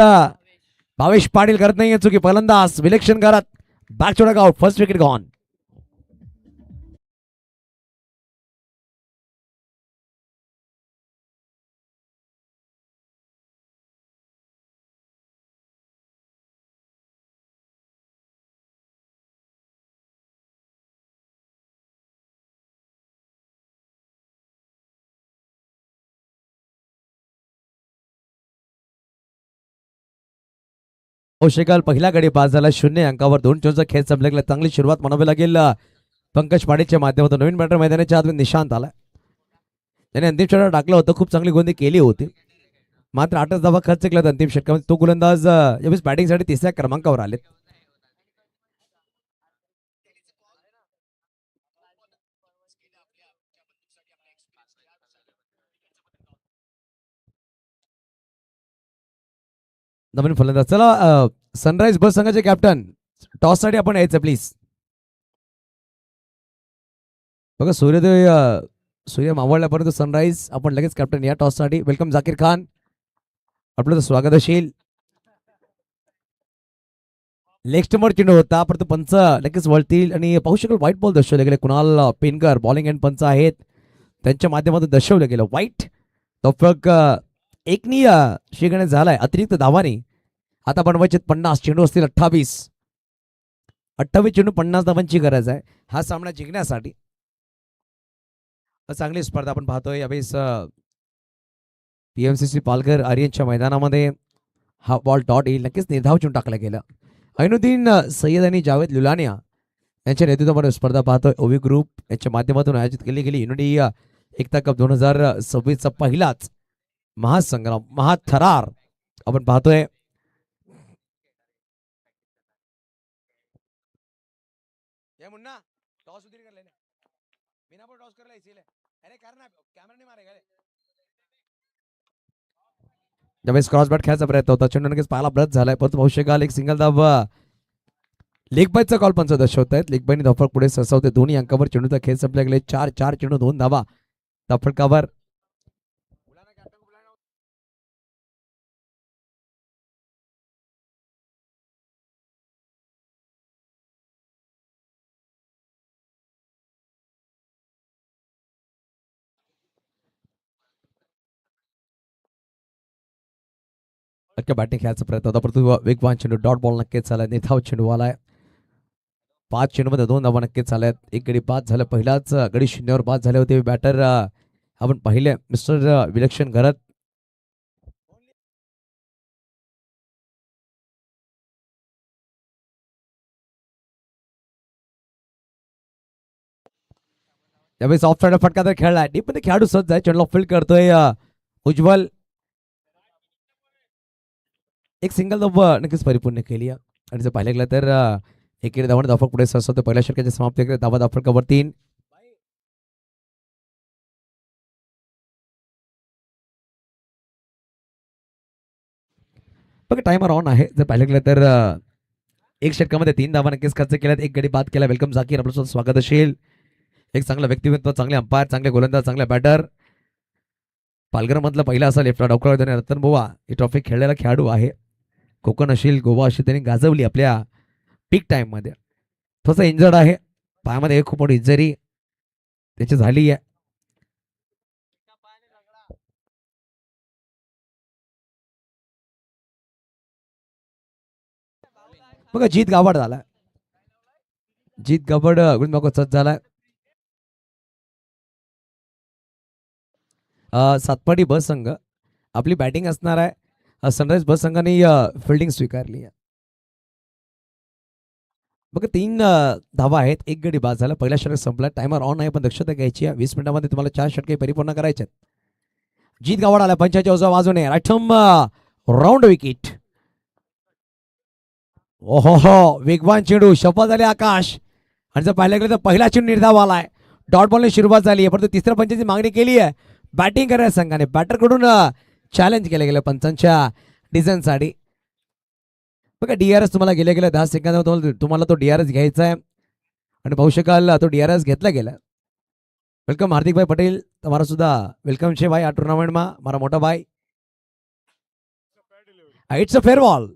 Speaker 2: भावेश पाटील करत नाहीये चुकी. फलंदाज विलक्षण करत बॅक चोडा आउट. First wicket gone. औषकाल पहिला गडी पास झाला. 0 अंकावर 2 चेंडूचा खेळ संपला गेला. चांगली सुरुवात म्हणावी लागेल पंकज पाटीलच्या माध्यमातून. नवीन बॅटर मैदानाच्या आत निशांत आला. त्याने अंतिम षटक टाकलं होतं. खूप चांगली गोंदी केली होती. मात्र 8 धावा खर्च केला अंतिम षटकामध्ये. तो गोलंदाज यावेळेस बॅटिंगसाठी 3ऱ्या क्रमांकावर आले. नवीन फलंदाज. चला सनराइज बस संघाचे कॅप्टन टॉस साठी आपण यायचं प्लीज. बघा सूर्य मावळल्यापर्यंत सनराइज आपण लगेच कॅप्टन या टॉस साठी. वेलकम जाकीर खान, आपलं स्वागत असेल. लेग स्टंपवर चेंडू होता परंतु पंच लगेच वळतील आणि पाहू शकाल व्हाईट बॉल दर्शवले गेले. कुणाल पेनकर बॉलिंग एंड पंच आहेत, त्यांच्या माध्यमातून दर्शवलं गेलं व्हाईट. तो फक एकनीय शिकणे झालाय अतिरिक्त धावाने. आता बनवायचे 50 चेंडू असतील. 28 चेंडू 50 धावांची गरज आहे हा सामना जिंकण्यासाठी. चांगली स्पर्धा आपण पाहतोय. यावेळेस PMCC पालघर आर्यनच्या मैदानामध्ये हा बॉल डॉट येईल नक्कीच निर्धाव टाकला गेला. ऐनुद्दीन सय्यद आणि जावेद लुलानिया यांच्या नेतृत्वामध्ये स्पर्धा पाहतोय. ओवी ग्रुप यांच्या माध्यमातून आयोजित केली गेली युनिटी एकता कप 2026चा पहिलाच महासंग्राम महाथरार आपण पाहतोय. ज्यावेळेस क्रॉस बॅट खेळायचा प्रयत्न होता चेंडू नक्कीच पाहायला ब्रत झालाय परंतु भविष्यकाल एक सिंगल धाव लेग बायचा कॉल पंच दर्शवतायत. लेग बायने धावफलक पुढे सरसावते. दोन्ही अंकावर चेंडूचा खेळ संपला गेले. 4 चेंडू 2 धावा धावफलकावर. बॅटिंग खेळायचा प्रयत्न होता परंतु वेगवान चेंडू डॉट बॉल नक्कीच झाला. निधाव चेंडू आलाय. 5 चेंडूमध्ये 2 धावा नक्कीच झाल्यात. एक गडी बाद झालं. पहिलाच गडी 0वर बाद झाले होते. बॅटर आपण पाहिले मिस्टर विलक्षण घरात त्यावेळेस ऑफ साइड फटका तर खेळलाय. डीप मध्ये खेळाडू सज्ज आहे. चेंडूला फील्ड करतोय उज्ज्वल. एक सिंगल धाव नक्कीच परिपूर्ण केली आणि जर पाहिलं गेलं तर एकेरी धावाने धावफलक पुढे सरसावते. पहिल्या षटकाची समाप्ती केली. धावा धावफलकावर 3. बघा टायमर ऑन आहे. जर पाहिलं गेलं तर एक षटकामध्ये 3 धावा नक्कीच खर्च केल्यात. एक गडी बाद केला. वेलकम झाकीर आपलं स्वागत असेल. एक चांगलं व्यक्तिमत्व, चांगले अंपायर, चांगले गोलंदाज, चांगले बॅटर. पालघर मधला पहिला असा लेफ्ट डॉक्टर रतन बुवा ही ट्रॉफी खेळलेला खेळाडू आहे. कोकण असेल गोवा असेल त्यांनी गाजवली आपल्या पीक टाइम मध्ये. थोडंसं इंजर्ड आहे पायामध्ये. खूप मोठी इंजरी त्याची झाली आहे. बघा जीत गावड झाला. जीत गावड गुणबाको झालाय. सातपाडी बस संघ आपली बॅटिंग असणार आहे. सनराइज बस संघाने फिल्डिंग स्वीकारली आहे. बघा 3 धावा आहेत. एक गडी बाद झाला. पहिला षटक संपला. टायमर ऑन आहे पण दक्षता घ्यायची आहे. 20 मिनिटांमध्ये तुम्हाला 4 षटके परिपूर्ण करायचे आहेत. जीत गावड आला पंचाच्या उजव्या बाजूने. राठम राऊंड विकेट. ओहो वेगवान चेंडू शपथ झाली आकाश. आणि जर पाहिलं गेलं तर पहिला चेंडू निर्धाव आलाय. डॉट बॉलने सुरुवात झाली आहे परंतु तिसऱ्या पंचाची मागणी केली आहे बॅटिंग करायला संघाने. बॅटरकडून चॅलेंज केलं गेलं पंचांच्या डिझाईनसाठी. बघा डीआरएस तुम्हाला गेल्या गेल्या 10 सेकंदामध्ये तुम्हाला तो डीआरएस घ्यायचा आहे आणि पाहू शकाल तो डीआरएस घेतला गेला. वेलकम हार्दिक भाई पटेल તમારા सुद्धा वेलकम છે ભાઈ આ ટુર્નામેન્ટમાં મારા મોટા ભાઈ. It's a fair ball.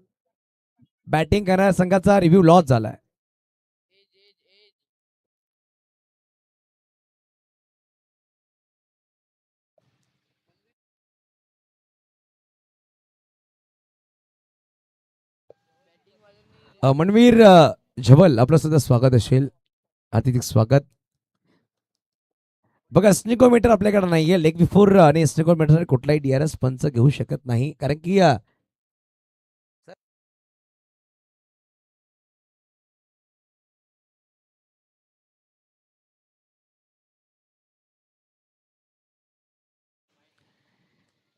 Speaker 2: Batting करणाऱ्या संघाचा रिव्ह्यू लॉस झालाय. मनवीर झबल आपलं सुद्धा स्वागत असेल. हार्दिक स्वागत. बघा स्निकोमीटर आपल्याकडे नाहीये. लेग बिफोर आणि स्निकोमीटर कुठलाही डीआरएस पंच घेऊ शकत नाही कारण की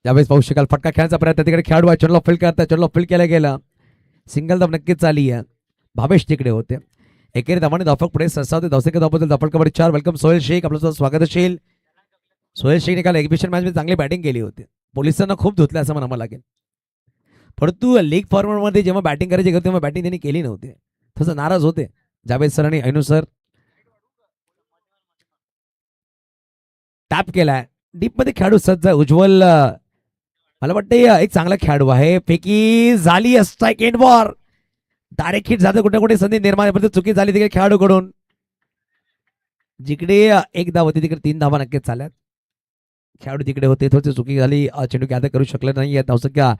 Speaker 2: यावेळेस पाहू शकाल फटका खेळायचा प्रयत्न तिकडे खेळाडू आहे. चेंडूला फील्ड करतात. चेंडूला फील्ड केला गेला. सिंगल धाव नक्कीच आली आहे. भावेश तिकडे होते. एकेरी धावाने धावफलक पुढे सरसावते. धावसेक धावबद्दल धावफलकावर 4. वेलकम सोहेल शेख आपलं सुद्धा स्वागत असेल. सोहेल शेखने काल एक्झिबिशन मॅच मध्ये चांगली बॅटिंग केली होती. पोलिसांना खूप धुतले असं म्हणावं लागेल परंतु लीग फॉर्मॅट मध्ये जेव्हा बॅटिंग करायची तेव्हा बॅटिंग त्यांनी केली नव्हती. थोडंसं नाराज होते जावेद सर आणि ऐनू सर. टॅप केलाय. डीप मध्ये खेळाडू सज्ज उज्ज्वल मला वाटतं एक चांगला खेळाडू आहे. फेकी झाली strike end ball. Direct hit झालं. कुठे कुठे संधी निर्माण चुकी झाली तिकडे खेळाडूकडून. जिकडे एक धाव होती तिकडे 3 धावा नक्कीच झाल्यात. खेळाडू तिकडे होते. थोडी चुकी झाली. चेंडू गॅदर करू शकले नाही. धावसंख्या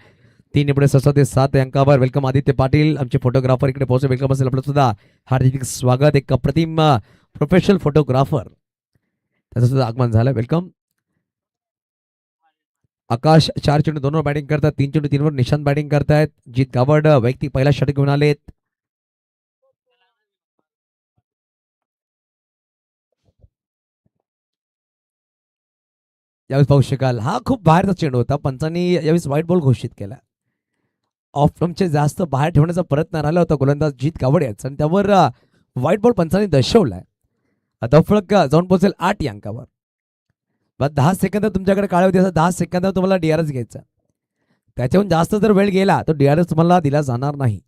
Speaker 2: 3 पुढे 7 अंकावर. वेलकम आदित्य पाटील आमचे फोटोग्राफर इकडे पोहोचले. वेलकम असेल आपलं सुद्धा हार्दिक स्वागत. एक अप्रतिम प्रोफेशनल फोटोग्राफर त्याचं सुद्धा आगमन झालं. वेलकम. आकाश 4 चेंडू 2वर बॅटिंग करतात, 3 चेंडू 3वर निशांत बॅटिंग करतायत. जीत गावड वैयक्तिक पहिला षटक घेऊन आलेत. यावेळेस पाहू शकाल हा खूप बाहेरचा चेंडू होता. पंचांनी यावेळेस व्हाईट बॉल घोषित केला. ऑफ स्टंपचे जास्त बाहेर ठेवण्याचा प्रयत्न राहिला होता गोलंदाज जीत गावड याचा आणि त्यावर व्हाईट बॉल पंचांनी दर्शवलाय. आता फळक जाऊन पोहोचेल 8 या अंकावर. बस 10 सेकंद तुमच्याकडे काळ होते. 10 सेकंदात तुम्हाला डीआरएस घ्यायचा. त्याच्याहून जास्त जर वेळ गेला तर डीआरएस तुम्हाला दिला जाणार नाही.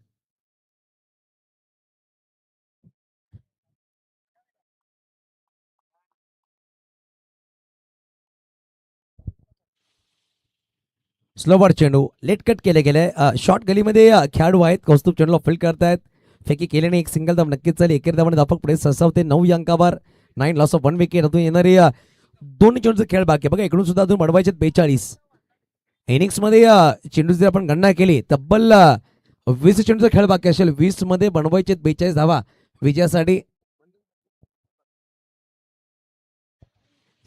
Speaker 2: स्लो बॉल चेंडू लेट कट केले गेले. शॉर्ट गलीमध्ये खेळाडू आहेत. कौस्तुभ चेंडूला फील्ड करतायत. फेकी केल्याने एक सिंगल धाव नक्कीच झाली. एकेर धावाने धापक पुढे सरसावते 9 या अंकावर. 9 लॉस ऑफ 1 विकेट. अजून येणारे 2 चेंडूचा खेळ बाकी बघा. इकडून सुद्धा अजून बनवायचे 42 इनिंग्समध्ये. चेंडू जर आपण गणना केली तब्बल 20 चेंडूचा खेळ बाकी असेल. 20 मध्ये बनवायचे 42 धावा विजयासाठी.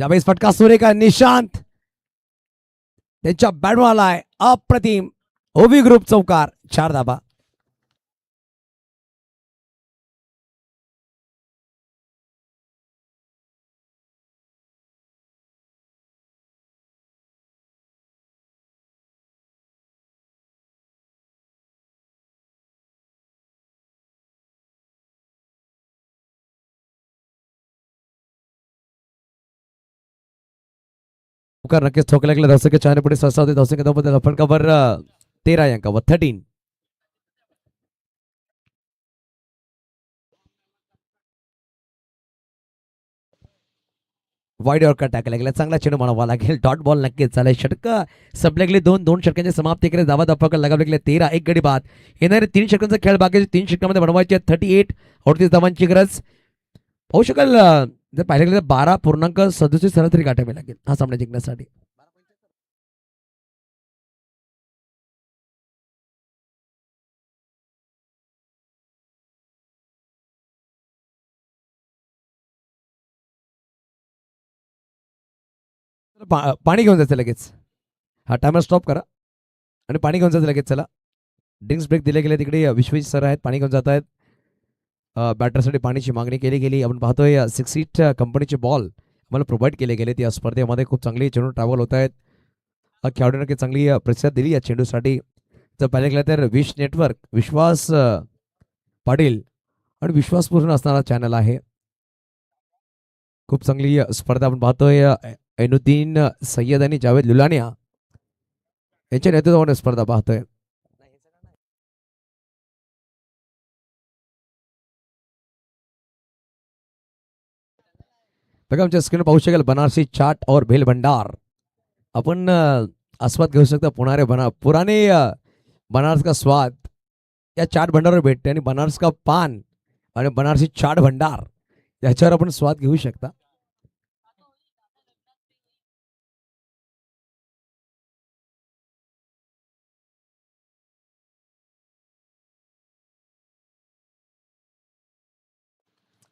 Speaker 2: त्यावेळेस फटका सुरेखा निशांत त्यांच्या बॅटवर आलाय. अप्रतिम. ओवी ग्रुप चौकार 4 धाबा. नक्कीच ठोकला गेला. दर्शक चार पुढे सहसा होते. दर्शक फटकावर 13 या अंकावर 13. वाईड ऑर्कर टाकला गेला. चांगला चेंडू म्हणावा लागेल. डॉट बॉल नक्कीच झालाय. षटक संपले गेले. 2 षटकांच्या समाप्ती केले. धावा धापक लगावले गेले 13. एक गडी बाद. येणारे 3 षटकांचा खेळ बाकी. 3 षटकांमध्ये बनवायचे 38 38 धावांची गरज. पाहू शकाल जर पाहिलं गेलं तर 12.67 सरासरी गाठावी लागेल हा सामना जिंकण्यासाठी. पाणी घेऊन जायचं लगेच. हा टायमर स्टॉप करा आणि पाणी घेऊन जायचं लगेच. चला ड्रिंक्स ब्रेक दिले गेले. तिकडे विश्वेश सर आहेत पाणी घेऊन जात आहेत. बॅटरसाठी पाण्याची मागणी केली गेली. आपण पाहतोय 6 कंपनीचे बॉल आम्हाला प्रोव्हाइड केले गेले. या स्पर्धेमध्ये खूप चांगली चेंडू ट्रॅव्हल होत आहेत. खेळाडूंना चांगली प्रतिसाद दिली या चेंडूसाठी. जर पाहिलं गेलं तर विश नेटवर्क विश्वास पाटील आणि विश्वासपूर्ण असणारा चॅनल आहे. खूप चांगली स्पर्धा आपण पाहतोय. ऐनुद्दीन सय्यद आणि जावेद लुलानिया यांच्या नेतृत्वाने स्पर्धा पाहतोय. बघा आमच्या स्क्रीन पाहू शकाल बनारसी चाट और भेल भंडार. आपण आस्वाद घेऊ शकता. पुराने बनारस का स्वाद या चाट भंडारवर भेटते आणि बनारस का पान आणि बनारसी चाट भंडार याच्यावर आपण स्वाद घेऊ शकता.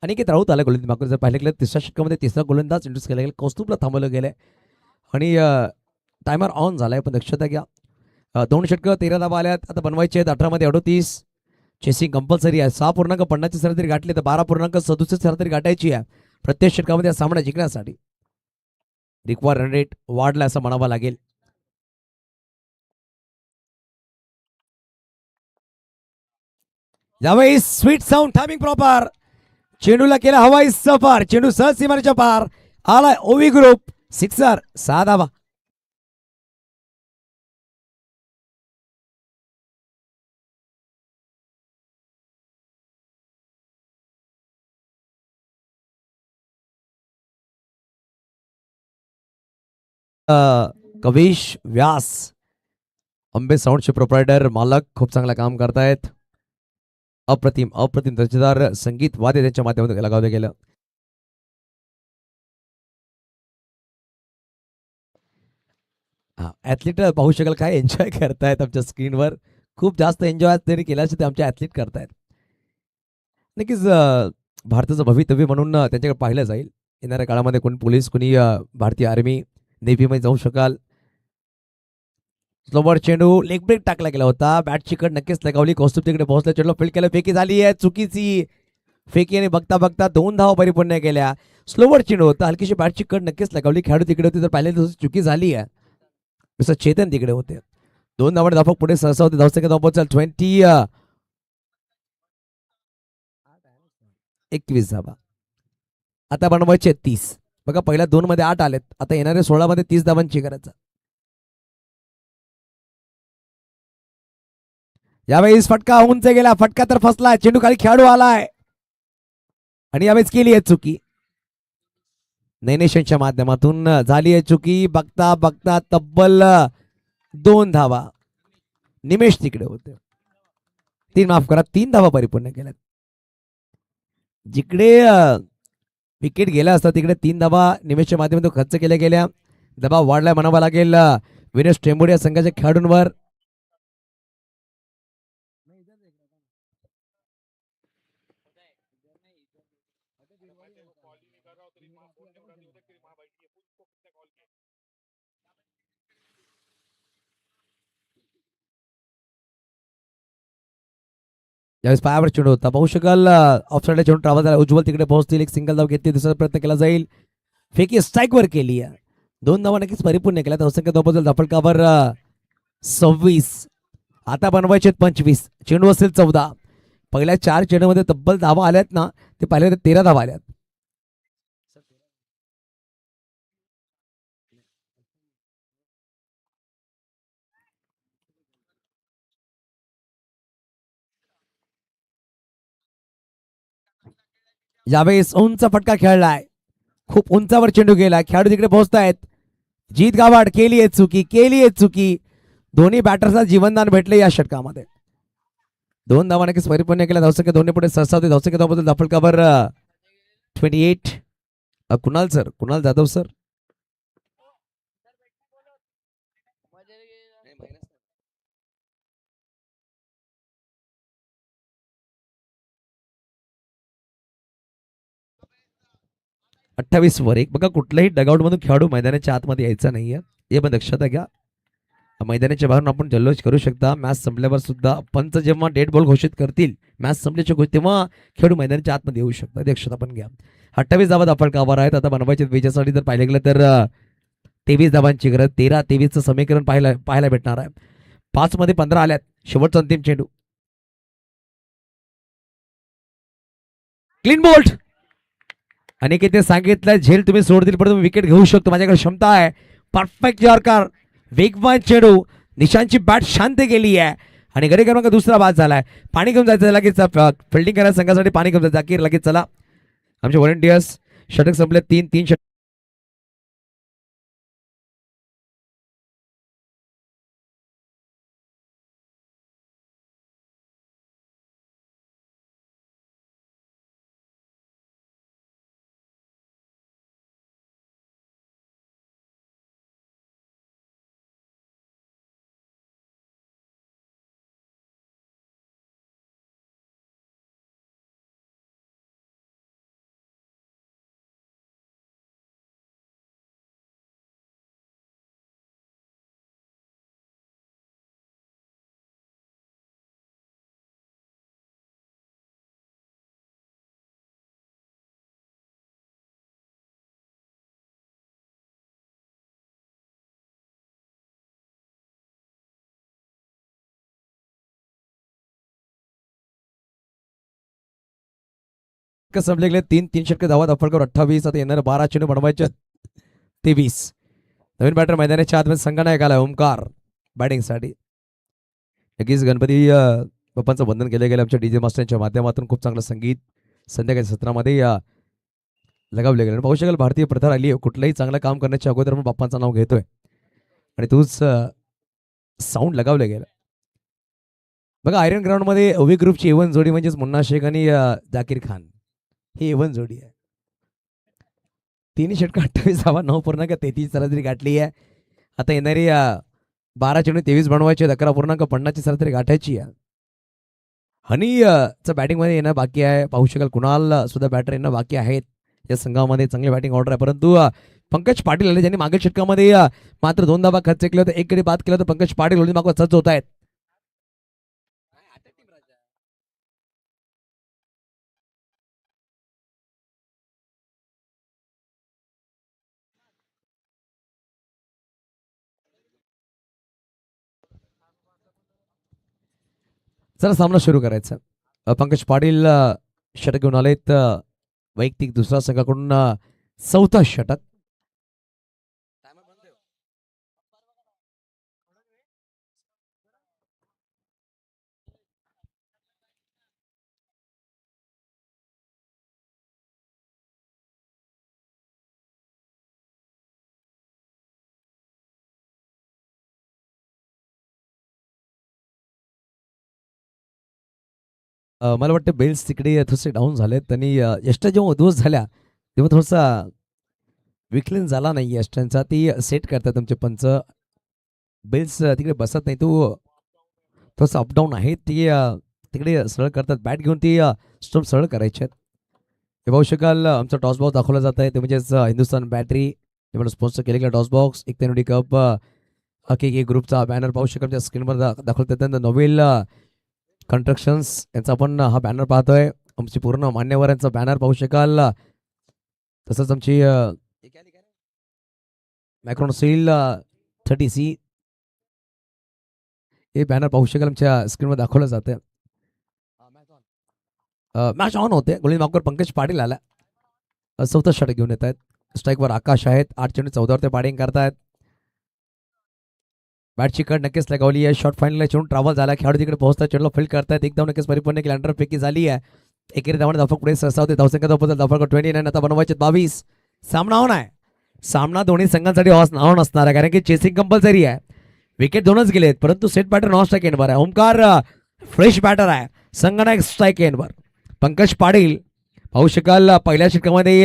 Speaker 2: अनिकेत राऊत आला गोलंदाज मागून. जर पाहिलं गेलं 3ऱ्या षटकामध्ये 3रा गोलंदाज इंट्रोड्यूस केला गेला. कौस्तुभला थांबवलं गेलंय आणि टायमर ऑन झालाय. पण दक्षता घ्या. 2 षटकं 13 धावा आल्यात. आता बनवायचे आहेत 18 मध्ये 38. चेसिंग कंपल्सरी आहे. 6.50 सरासरी गाठली तर 12.67 सरासरी गाठायची आहे प्रत्येक षटकामध्ये सामना जिंकण्यासाठी. रिक्वायर रन रेट वाढला असं म्हणावं लागेल. यावेळी स्वीट साऊंड टायमिंग प्रॉपर. चेंडूला केला हवाई सफर. चेंडू सहज सीमारेच्या पार आलाय. ओवी ग्रुप 6 6 धावा. कविश व्यास अंबे साऊंडचे प्रोप्रायटर मालक खूप चांगलं काम करतायत. अप्रतिम अप्रतिम दर्जेदार संगीत वाद्य त्यांच्या माध्यमातून लगावलं गेलं. हा ऍथलीट पाहू शकाल काय एन्जॉय करतायत आमच्या स्क्रीनवर. खूप जास्त एन्जॉय तरी केला ते आमचे ऍथलीट करतायत. नक्कीच भारताचं भवितव्य म्हणून त्यांच्याकडे पाहिलं जाईल. येणाऱ्या काळामध्ये कोणी पोलीस कोणी भारतीय आर्मी नेव्हीमध्ये जाऊ शकाल. स्लोवर चेंडू लेग ब्रेक टाकला गेला होता. बॅटची कड नक्कीच लगावली. कौस्तुभ तिकडे पोहोचला. चेंडू फील्ड केलं. फेकी झाली आहे चुकीची. फेकी आणि बघता बघता 2 धावा परिपूर्ण केल्या. स्लोवर चेंडू होता. हलकीशी बॅटची कड नक्कीच लगावली. खेळाडू तिकडे होते तर पाहिलं चुकी झाली आहे. जसं चेतन तिकडे होते. 2 धावा धावक पुढे सहसा होते. 10 सेकंद पोहोचल. 21 धावा. आता बनवायचे 30. बघा पहिल्या 2 मध्ये 8 आलेत. आता येणारे 16 मध्ये 30 धावांची गरज. यावेळेस फटका उंच गेला. फटका तर फसला. चेंडू खाली खेळाडू आलाय आणि यावेळेस केली आहे चुकी. नैनेशनच्या माध्यमातून झाली आहे चुकी. बघता बघता तब्बल 2 धावा. निमेश तिकडे होते. 3 धावा परिपूर्ण केल्यात. जिकडे विकेट गेला असता तिकडे 3 धावा निमेशच्या माध्यमातून खर्च केल्या गेल्या. दबाव वाढलाय म्हणावा लागेल विनेश टेंबुडे या संघाच्या खेळाडूंवर. यावेळेस पायावर चेंडू होता. पाहू शकाल ऑफसाईडला चेंडू ट्राव्हल झाला. उज्ज्वल तिकडे पोहोचतील. एक सिंगल धाव घेतली. दुसरा प्रयत्न केला जाईल. फेकी स्ट्राईक वर केली. 2 धावा नक्कीच परिपूर्ण केल्या. असंख्य धावपल धाफळकावर 26. आता बनवायचे 25. चेंडू असेल 14. पहिल्या 4 चेंडूमध्ये तब्बल धावा आल्यात ना ते पाहिले 13 धावा आल्यात. यावेळेस उंच फटका खेळलाय. खूप उंचावर चेंडू गेला. खेळाडू तिकडे पोहोचतायत. जीत गावाड केली आहे चुकी. केली आहे चुकी. दोन्ही बॅटर्सला जीवनदान भेटले या षटकामध्ये. 2 धावा नक्कीच परिपूर्ण केल्या. धावसंख्या दोन्ही पुढे सहसा होते. धावसंख्या धावबद्दल धाफळकावर 28. कुणाल जाधव सर. अठ्ठावीस वर 1. बघा कुठल्याही डगआउट मधून खेळाडू मैदानाच्या आतमध्ये यायचा नाहीये. हे पण लक्षात घ्या. मैदानाच्या बाहेरून आपण जल्लोष करू शकता. मॅच संपल्यावर सुद्धा पंच जेव्हा डेड बॉल घोषित करतील मॅच संपल्याच्या गोष्टी तेव्हा खेळाडू मैदानाच्या आतमध्ये येऊ शकतात. लक्षात आपण घ्या. 28 धावा धाफळकावर आहेत. आता बनवायचे विजयासाठी जर पाहिलं गेलं तर 23 धावांची गरज. 13-23चं समीकरण पाहायला भेटणार आहे. 5 मध्ये 15 आल्यात. शेवटचा अंतिम चेंडू. Clean bolt. अनेक सांगितलं झेल तुम्ही सोड दिली पण तुम्ही विकेट घेऊ शकतो. माझ्याकडे क्षमता आहे. Perfect yorker. वेगवान चेंडू. निशांची बॅट शांत गेली आहे आणि गडी क्रमांक दुसरा बाद झालाय. पाणी घेऊन जायचं लगेच. फिल्डिंग करायला संघासाठी पाणी घेऊन जायचं. जाकीर लगेच चला. आमचे व्हॉलंटियर्स षटक संपले. 3 षटक. संपले गेले. 3 षटके धावा धाफळकावर 28. आता येणार 12 चेंडू बनवायचे 23. नवीन बॅटर मैदानाच्या आतमध्ये संघनायक आला ओमकार बॅटिंगसाठी. नक्कीच गणपती बाप्पांचं वंदन केलं गेलं आमच्या डीजे मास्टरच्या माध्यमातून. खूप चांगलं संगीत संध्याकाळी सत्रामध्ये लगावले गेलं. पाहू शकाल भारतीय प्रथा आली आहे. कुठलंही चांगलं काम करण्याच्या अगोदर आपण बाप्पांचं नाव घेतोय आणि तूच साऊंड लगावलं गेलं. बघा आयर्न ग्राउंडमध्ये ओवी ग्रुपची एवन जोडी म्हणजेच मुन्ना शेख आणि जाकीर खान ही एवन जोडी आहे. 3 षटक 28 धावा 9.33 सरासरी गाठली आहे. आता येणारी 12 चेंडू 23 बनवायचे. 11.50 सरासरी गाठायची आहे. हनी चं बॅटिंग मध्ये येणं बाकी आहे. पाहू शकाल कुणाल सुद्धा बॅटर येणं बाकी आहेत. या संघामध्ये चांगली बॅटिंग ऑर्डर आहे परंतु पंकज पाटील आले ज्यांनी मागील षटकामध्ये मात्र 2 धावा खर्च केले होते, एक गडी बाद केला होता. पंकज पाटील होळी मागवा सज्ज होत आहेत. चला सामना सुरू करायचा. पंकज पाटील षटक घेऊन आलेत. वैयक्तिक दुसरा संघाकडून चौथा षटक. मला वाटतं बेल्स तिकडे थोडेसे डाऊन झालेत. त्यांनी यष्टा जेव्हा उद्ध्वस्त झाल्या तेव्हा थोडासा विकलन झाला नाही यष्टांचा. ती सेट करतात तुमचे पंच. बेल्स तिकडे बसत नाही. तो थोडासा अपडाऊन आहे. ती तिकडे सरळ करतात. बॅट घेऊन ती स्टंप सरळ करायचे आहेत. हे पाहू शकाल आमचा टॉस बॉक्स दाखवला जात आहे. ते म्हणजेच हिंदुस्थान बॅटरी स्पॉन्सर केलेला टॉस बॉक्स. एक तेनुडी कप के ग्रुपचा बॅनर पाहू शकाल स्क्रीनवर दाखवतात. त्यानंतर नोवेल कन्स्ट्रक्शन्स यांचा आपण हा बॅनर पाहतोय. आमची पूर्ण मान्यवर यांचा बॅनर पाहू शकाल. तसंच आमची मॅक्रॉन सील 30C हे बॅनर पाहू शकाल आमच्या स्क्रीनवर दाखवलं जाते. मॅच ऑन होते. गोलंदाज मागवर पंकज पाटील आला. चौथा षटक घेऊन येत आहेत. स्ट्राईकवर आकाश आहेत. 8 चेंडू 14 ते बॅटिंग करतायत. बॅटची कट नक्कीच लगावली आहे. शॉर्ट फायनलला चेंडू ट्रॅव्हल झाला. खेळाडू तिकडे पोहोचतात. चेंडूला फील्ड करतायत. एकदम नक्कीच परिपूर्ण केली. अंडरपेकी झाली आहे. एकेरी धावणे धावफक पुढे सरसा होते. धावसंख्या धावपल धावफक 29. आता बनवायचे 22. सामना ऑन आहे. सामना दोन्ही संघांसाठी ऑन असणार आहे कारण की चेसिंग कंपल्सरी आहे. विकेट दोनच गेलेत परंतु सेट बॅटर नॉन स्ट्राईक एंडवर आहे. ओमकार फ्रेश बॅटर आहे. संघाना स्ट्राईक एंडवर. पंकज पाटील पाहू शकाल पहिल्या षटकामध्ये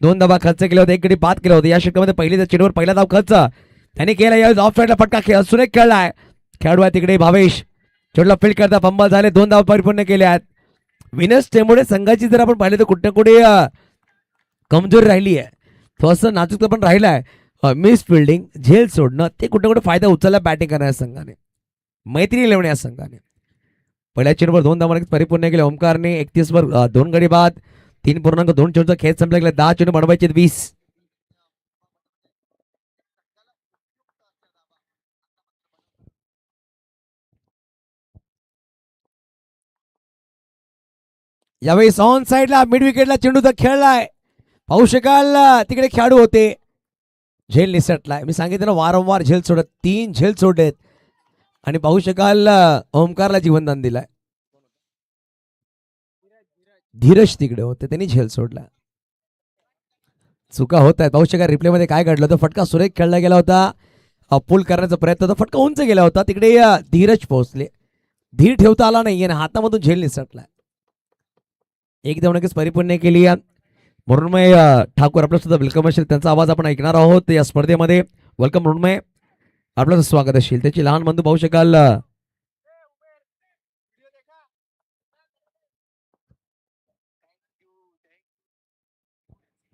Speaker 2: 2 धावा खर्च केले होते. एक गडी बाद केला होता. या षटकामध्ये पहिल्या चेंडूवर पहिला धाव खर्च त्यांनी केला. यावेळी ऑफ साईडला फटका सुरेख खेळलाय. खेळाडू आहे तिकडे भावेश. चेंडूला फील्ड करता फंबल झाले. 2 धावा परिपूर्ण केल्या आहेत. विनस टेमुळे संघाची जर आपण पाहिले तर कुठे कुठे कमजोरी राहिली आहे. थोडंसं नाजूक पण राहिलं आहे. मिस फिल्डिंग झेल सोडणं ते कुठे कुठे फायदा उचलला बॅटिंग करणाऱ्या संघाने. मैत्री लावण्या या संघाने पहिल्या चेंडूवर 2 धावा परिपूर्ण केले. ओमकारने 31 वर 2 गडी बाद 3.2 चेंडूचा खेळ संपला गेला. 10 चेंडू बनवायचे 20. यावेळी ऑन साइडला मिड विकेटला चेंडूचा खेळलाय. पाहू शकाल तिकडे खेळाडू होते. झेल निसटलाय. मी सांगितलं ना वारंवार झेल सोडत. 3 झेल सोडलेत आणि पाहू शकाल ओमकारला जीवनदान दिलाय. धीरज तिकडे होते त्यांनी झेल सोडला. चुका होत आहेत. पाहू शकाल रिप्ले मध्ये काय घडलं होतं. फटका सुरेख खेळला गेला होता. पुल करण्याचा प्रयत्न होता. फटका उंच गेला होता. तिकडे धीरज पोहोचले. धीर ठेवता आला नाही आणि हातामधून झेल निसटलाय. एकदम नक्कीच परिपूर्ण केली. मृण्मय ठाकूर आपलं सुद्धा वेलकम असेल. त्यांचा आवाज आपण ऐकणार आहोत या स्पर्धेमध्ये. वेलकम मृण्मय. आपलं स्वागत असेल. त्याची लहान बंधू पाहू शकाल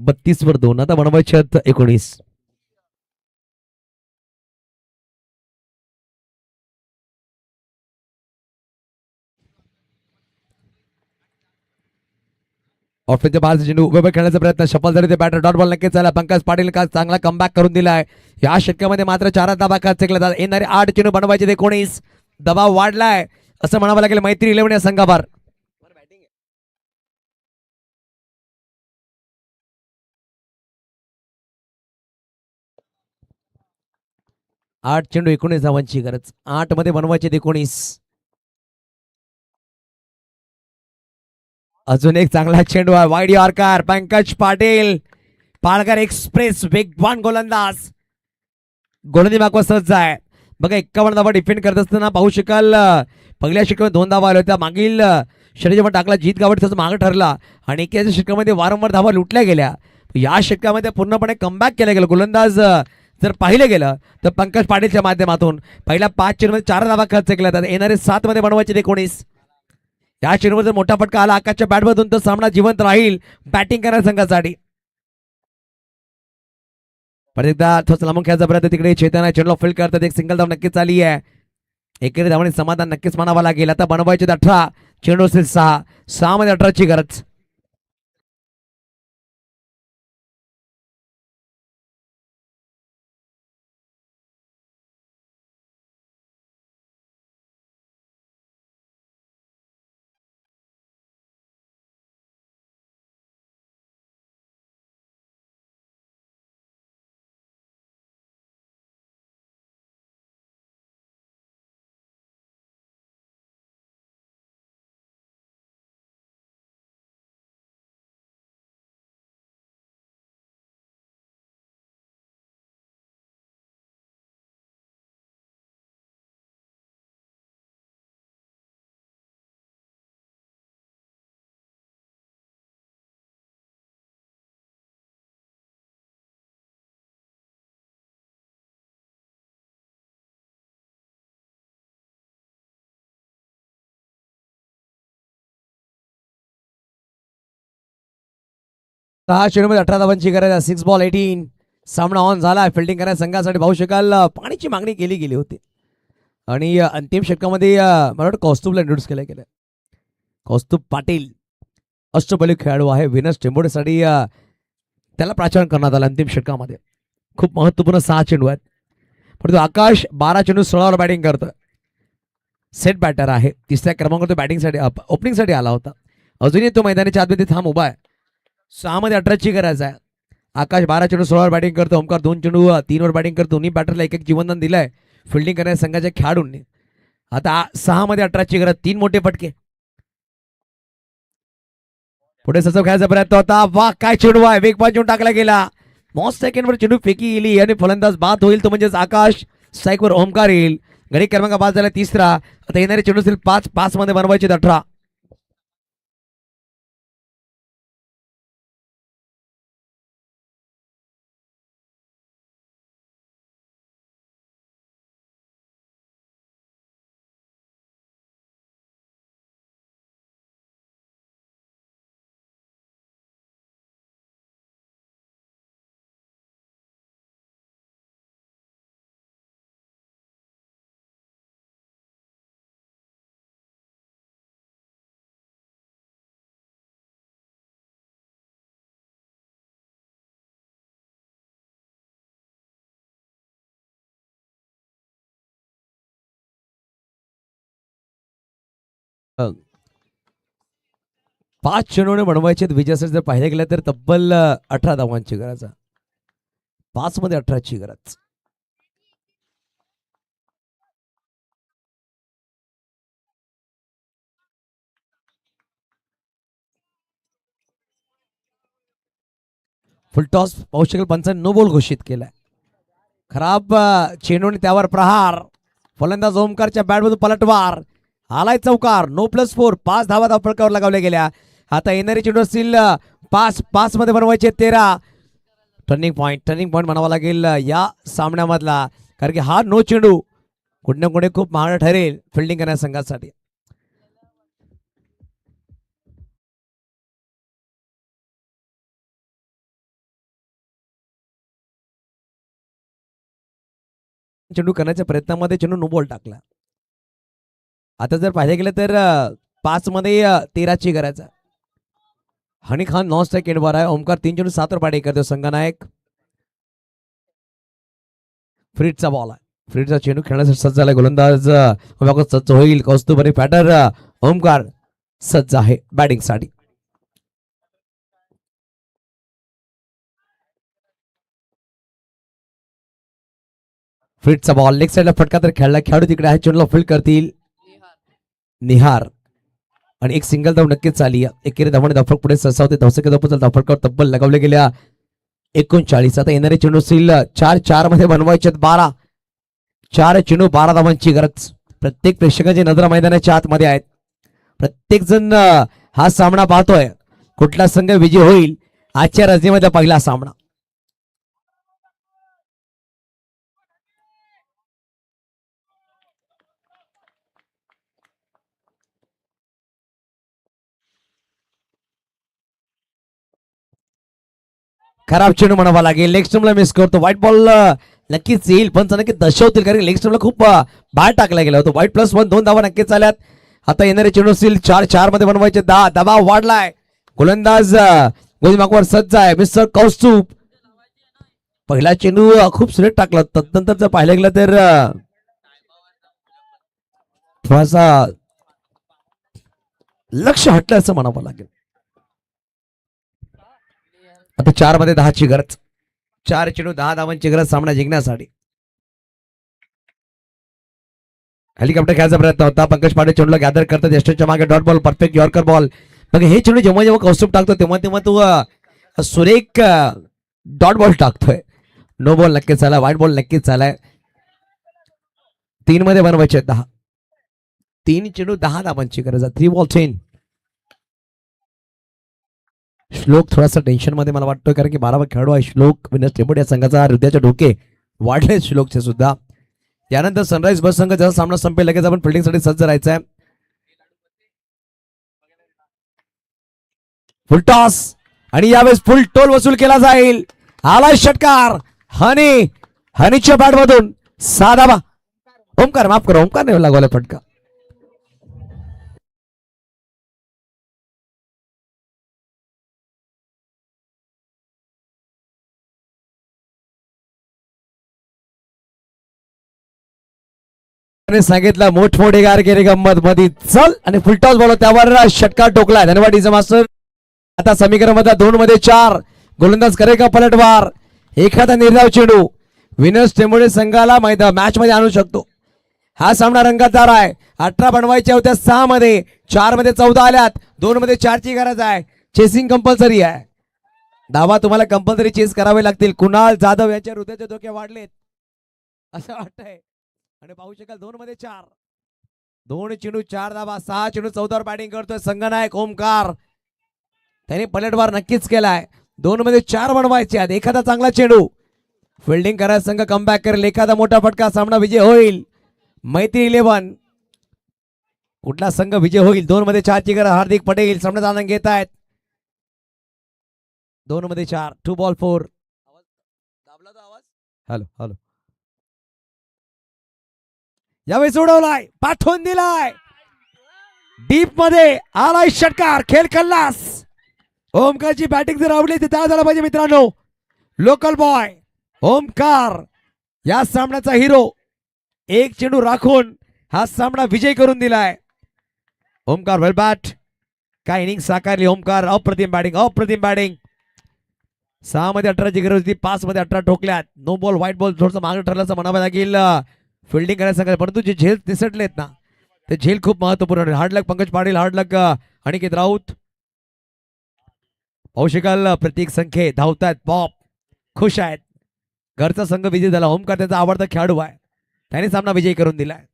Speaker 2: 32 वर 2. आता बनवायचे 19. ऑफिसच्या बाहेर चेंडू उभे खेळण्याचा प्रयत्न सफल झाले. ते बॅटर डॉट बॉल नक्कीच झाला. पंकज पाटील का चांगला कमबॅक करून दिलाय. या षटकामध्ये मात्र 4 धावा खर्च केला जातात. येणारे 8 चेंडू बनवायचे 19. दबाव वाढलाय असं म्हणावं लागेल मैत्री 11 या संघावर. 8 चेंडू 19 धावांची गरज. 8 मध्ये बनवायचे 19. अजून एक चांगला चेंडू आहे. Wide yorker. Pankaj Patil Palghar express वेगवान गोलंदाज. गोलंदाजी मागवा सज्ज आहे. बघा 51 धावा डिफेंड करत असताना पाहू शकाल पहिल्या षटकामध्ये 2 धावा आल्या होत्या. मागील षटक जेव्हा टाकला जीत गावड त्याचं मागं ठरला आणि एकाच्या षटकामध्ये वारंवार धावा लुटल्या गेल्या. या षटकामध्ये पूर्णपणे कमबॅक केला गेला. गोलंदाज जर पाहिलं गेलं तर पंकज पाटीलच्या माध्यमातून पहिल्या 5 चेंडूमध्ये 4 धावा खर्च केल्या जातात. येणारे 7 मध्ये बनवायचे 19. या चेंडूवर जर मोठा फटका आला आकाशच्या बॅटमधून तर सामना जिवंत राहील बॅटिंग करणाऱ्या संघासाठी. परत एकदा थोडं लांबून खेळायचा प्रयत्न तिकडे चेतन चेंडूला फील्ड करतात. एक सिंगल धाव नक्कीच आली आहे. एकेरी धावाने समाधान नक्कीच मानावं लागेल. आता बनवायचे 18, चेंडू असेल 6 मध्ये 18ची गरज. सहा चेंडूमध्ये 18 धावांची गरज आहे. 6 बॉल 18. सामना ऑन झाला. फिल्डिंग करण्याच्या संघासाठी पाहू शकाल पाण्याची मागणी केली गेली होती आणि अंतिम षटकामध्ये मला वाटतं कौस्तुभला इंट्रोड्यूस केलं गेलं. कौस्तुभ पाटील अष्टपैलू खेळाडू आहे. विनस टेंबोडेसाठी त्याला प्राचारण करण्यात आलं अंतिम षटकामध्ये. खूप महत्वपूर्ण 6 चेंडू आहेत. परंतु आकाश 12 चेंडू 16 वर बॅटिंग करतं. सेट बॅटर आहे. तिसऱ्या क्रमांकावर तो बॅटिंगसाठी ओपनिंगसाठी आला होता. अजूनही तो मैदानाच्या आतमध्ये थांब उभा आहे. 6 मध्ये 18ची गरज आहे. आकाश 12 चेंडू 16 वर बॅटिंग करतो. ओमकार 2 चेंडू 3 वर बॅटिंग करतो. दोन्ही बॅटरला एक एक जीवनदान दिलंय फिल्डिंग करण्याच्या संघाच्या खेळाडूंनी. आता 6 मध्ये 18ची गरज. 3 मोठे फटके. पुढे सचव खेळायचा प्रयत्न होता. वा काय चेंडू आहे. वेगवान चेंडू टाकला गेला. मॉस सेकंडवर चेंडू फेकी गेली आणि फलंदाज बाद होईल तो म्हणजेच आकाश. स्ट्राईकवर ओमकार येईल. गडी क्रमांक 5 झाला तिसरा. आता येणारे चेंडू असेल 5 मध्ये बनवायचे 18. पाच चेंडूने बनवायचे विजयासाठी जर पाहिलं गेलं तर तब्बल 18 धावांची गरज आहे. 5 मध्ये 18ची गरज. फुलटॉस पाहू शकेल पंचांनी नो बॉल घोषित केलाय. खराब चेंडूने त्यावर प्रहार. फलंदाज ओमकारच्या बॅटमधून पलटवार. आलाय चौकार. नो +4. 5 धावा धावफलकावर लगावल्या गेल्या. आता येणारी चेंडू असतील 5 मध्ये बनवायचे 13. टर्निंग पॉईंट म्हणावा लागेल या सामन्यामधला. कारण की हा नो चेंडू कुठे ना कुठे खूप महाग ठरेल फिल्डिंग करण्याच्या संघासाठी. चेंडू करण्याच्या प्रयत्नामध्ये चेंडू नो बॉल टाकला. आता जर पाहिजे गेलं तर 5 मध्ये 13ची गरज आहे. हनी खान नॉन स्ट्राईक एंडवर आहे. ओमकार 3 चेंडू 7 वर बॅटिंग करतो. संघनायक फ्रीडचा बॉल आहे. फ्रीडचा चेंडू खेळण्यासाठी सज्ज झालाय. गोलंदाज सज्ज होईल. कौस्तुभ आणि बॅटर ओमकार सज्ज आहे बॅटिंगसाठी. फ्रीडचा बॉल लेग साईडला फटका तर खेळला. खेळाडू तिकडे आहे. चेंडूला फील्ड करतील निहार आणि एक सिंगल धाव नक्कीच आली. एकेरी धावाने धावफलक पुढे सरसावते. धावसंख्या धावपल धावफलकावर तब्बल लगावले गेल्या 39. आता येणारे चेंडू असतील 4 मध्ये बनवायचे 12. 4 चेंडू 12 धावांची गरज. प्रत्येक प्रेक्षकाची नजर मैदानाच्या आतमध्ये आहेत. प्रत्येक जण हा सामना पाहतोय. कुठला संघ विजय होईल आजच्या रजनीमधला पहिला सामना. खराब चेंडू म्हणावा लागेल. लेग स्टम्पला मिस करतो. व्हाईट बॉल नक्कीच येईल पण नक्की दर्शवतील कारण लेग स्टम्पला खूप बाहेर टाकला गेला होता. व्हाईट +1 2 धावा नक्कीच आल्यात. आता येणारे चेंडू असतील 4-4 मध्ये बनवायचे. दबाव वाढलाय. गोलंदाज गोलमार्कवर सज्ज आहे मिस्टर कौस्तुभ. पहिला चेंडू खूप सुरेख टाकला. तदनंतर जर पाहिलं गेलं तर थोडासा लक्ष हटलं असं म्हणावं लागेल. आता 4 मध्ये 10ची गरज. 4 चेंडू 10 धावांची गरज सामना जिंकण्यासाठी. हेलिकॉप्टर खेळायचा प्रयत्न होता. पंकज पांडे चेंडूला गॅदर करतात. यष्टीच्या मागे dot ball perfect yorker ball. मग हे चेंडू जेव्हा जेव्हा कौस्तुभ टाकतो तेव्हा तेव्हा तो सुरेख डॉट बॉल टाकतोय. नो बॉल नक्कीच झाला. व्हाईट बॉल नक्कीच झालाय. 3 मध्ये बनवायचे 10. 3 चेंडू 10 धावांची गरज आहे. 3 बॉल 10. श्लोक थोडासा टेन्शन मध्ये मला वाटतोय कारण की 12वा खेळाडू आहे श्लोक. विनस टेंबोट या संघाचा हृदयाचे डोके वाढले श्लोकचे सुद्धा. यानंतर सनराइज बस संघ जसा सामना संपेल लगेच आपण फिल्डिंग साठी सज्ज राहायचं आहे. फुल टॉस आणि यावेळेस फुल टोल वसूल केला जाईल. आलाय षटकार. हनीच्या बॅट मधून 6 धावा. ओमकार माफ करा. ओमकार ने लागवला फटका. सांगितलं मोठमोठे गार केले गंमत मध्ये चल आणि फुलटॉस बॉल त्यावर षटकार टोकलाय. धन्यवाद डीजे मास्टर. आता समीकरण मध्ये 2 मध्ये 4. गोलंदाज करे का पलटवार. एखादा निर्धाव चेंडू विनस टेंबोडे संघाला मॅच मध्ये आणू शकतो. हा सामना रंगातदार आहे. 18 बनवायच्या होत्या 6 मध्ये. 4 मध्ये 14 आल्यात. 2 मध्ये 4 ची गरज आहे. चेसिंग कंपल्सरी आहे. धावा तुम्हाला कंपल्सरी चेस करावे लागतील. कुणाल जाधव यांच्या हृदयाचे धोके वाढलेत असं वाटतंय आणि पाहू शकाल 2 मध्ये 4. 2 चेंडू 4 धावा. 6 चेंडू 14 बॅटिंग करतोय संघनायक ओमकार. त्याने पलटवार नक्कीच केलाय. 2 मध्ये 4 बनवायचे आहेत. एखादा चांगला चेंडू फिल्डिंग करायचा संघ कमबॅक करेल. एखादा मोठा फटका सामना विजय होईल. मैत्री 11 कुठला संघ विजय होईल. 2 मध्ये 4 ची गरज. हार्दिक पटेल सामन्याचा आनंद घेत आहेत. 2 मध्ये 4. 2 बॉल 4. Hello hello. यावेळी सोडवलाय. पाठवून दिलाय. डीप मध्ये आलाय षटकार. खेळ खल्लास. ओमकारची बॅटिंग जर आवडली तर त्या झाला पाहिजे मित्रांनो. लोकल बॉय ओमकार या सामन्याचा हिरो. 1 चेंडू राखून हा सामना विजय करून दिलाय. ओमकार वेल बॅट. काय इनिंग साकारली ओमकार. अप्रतिम बॅटिंग अप्रतिम बॅटिंग. 6 मध्ये 18 ची गरज होती. 5 मध्ये 18 ठोकल्यात. नो बॉल व्हाईट बॉल थोडंसं मागे ठरल्याचं म्हणावं लागेल. फिल्डिंग करायला सांगायला परंतु जे झेल निसटलेत ना ते झेल खूप महत्वपूर्ण. हार्ड लक पंकज पाटील. हार्ड लक अनिकेत राऊत. पाहू शकाल प्रत्येक संख्ये धावतात. पॉप खुश आहेत. घरचा संघ विजय झाला. ओमकार त्यांचा आवडता खेळाडू आहे. त्याने सामना विजयी करून दिलाय.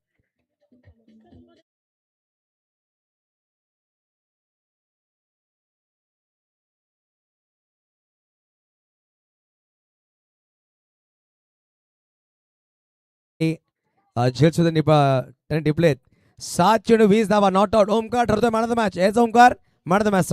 Speaker 2: झेल सुद्धा त्याने टिपलेत. 7 चेंडू 20 धावा. Not out. ओमकार ठरतोय मॅन ऑफ द मॅच. याचा Omkar man of the match.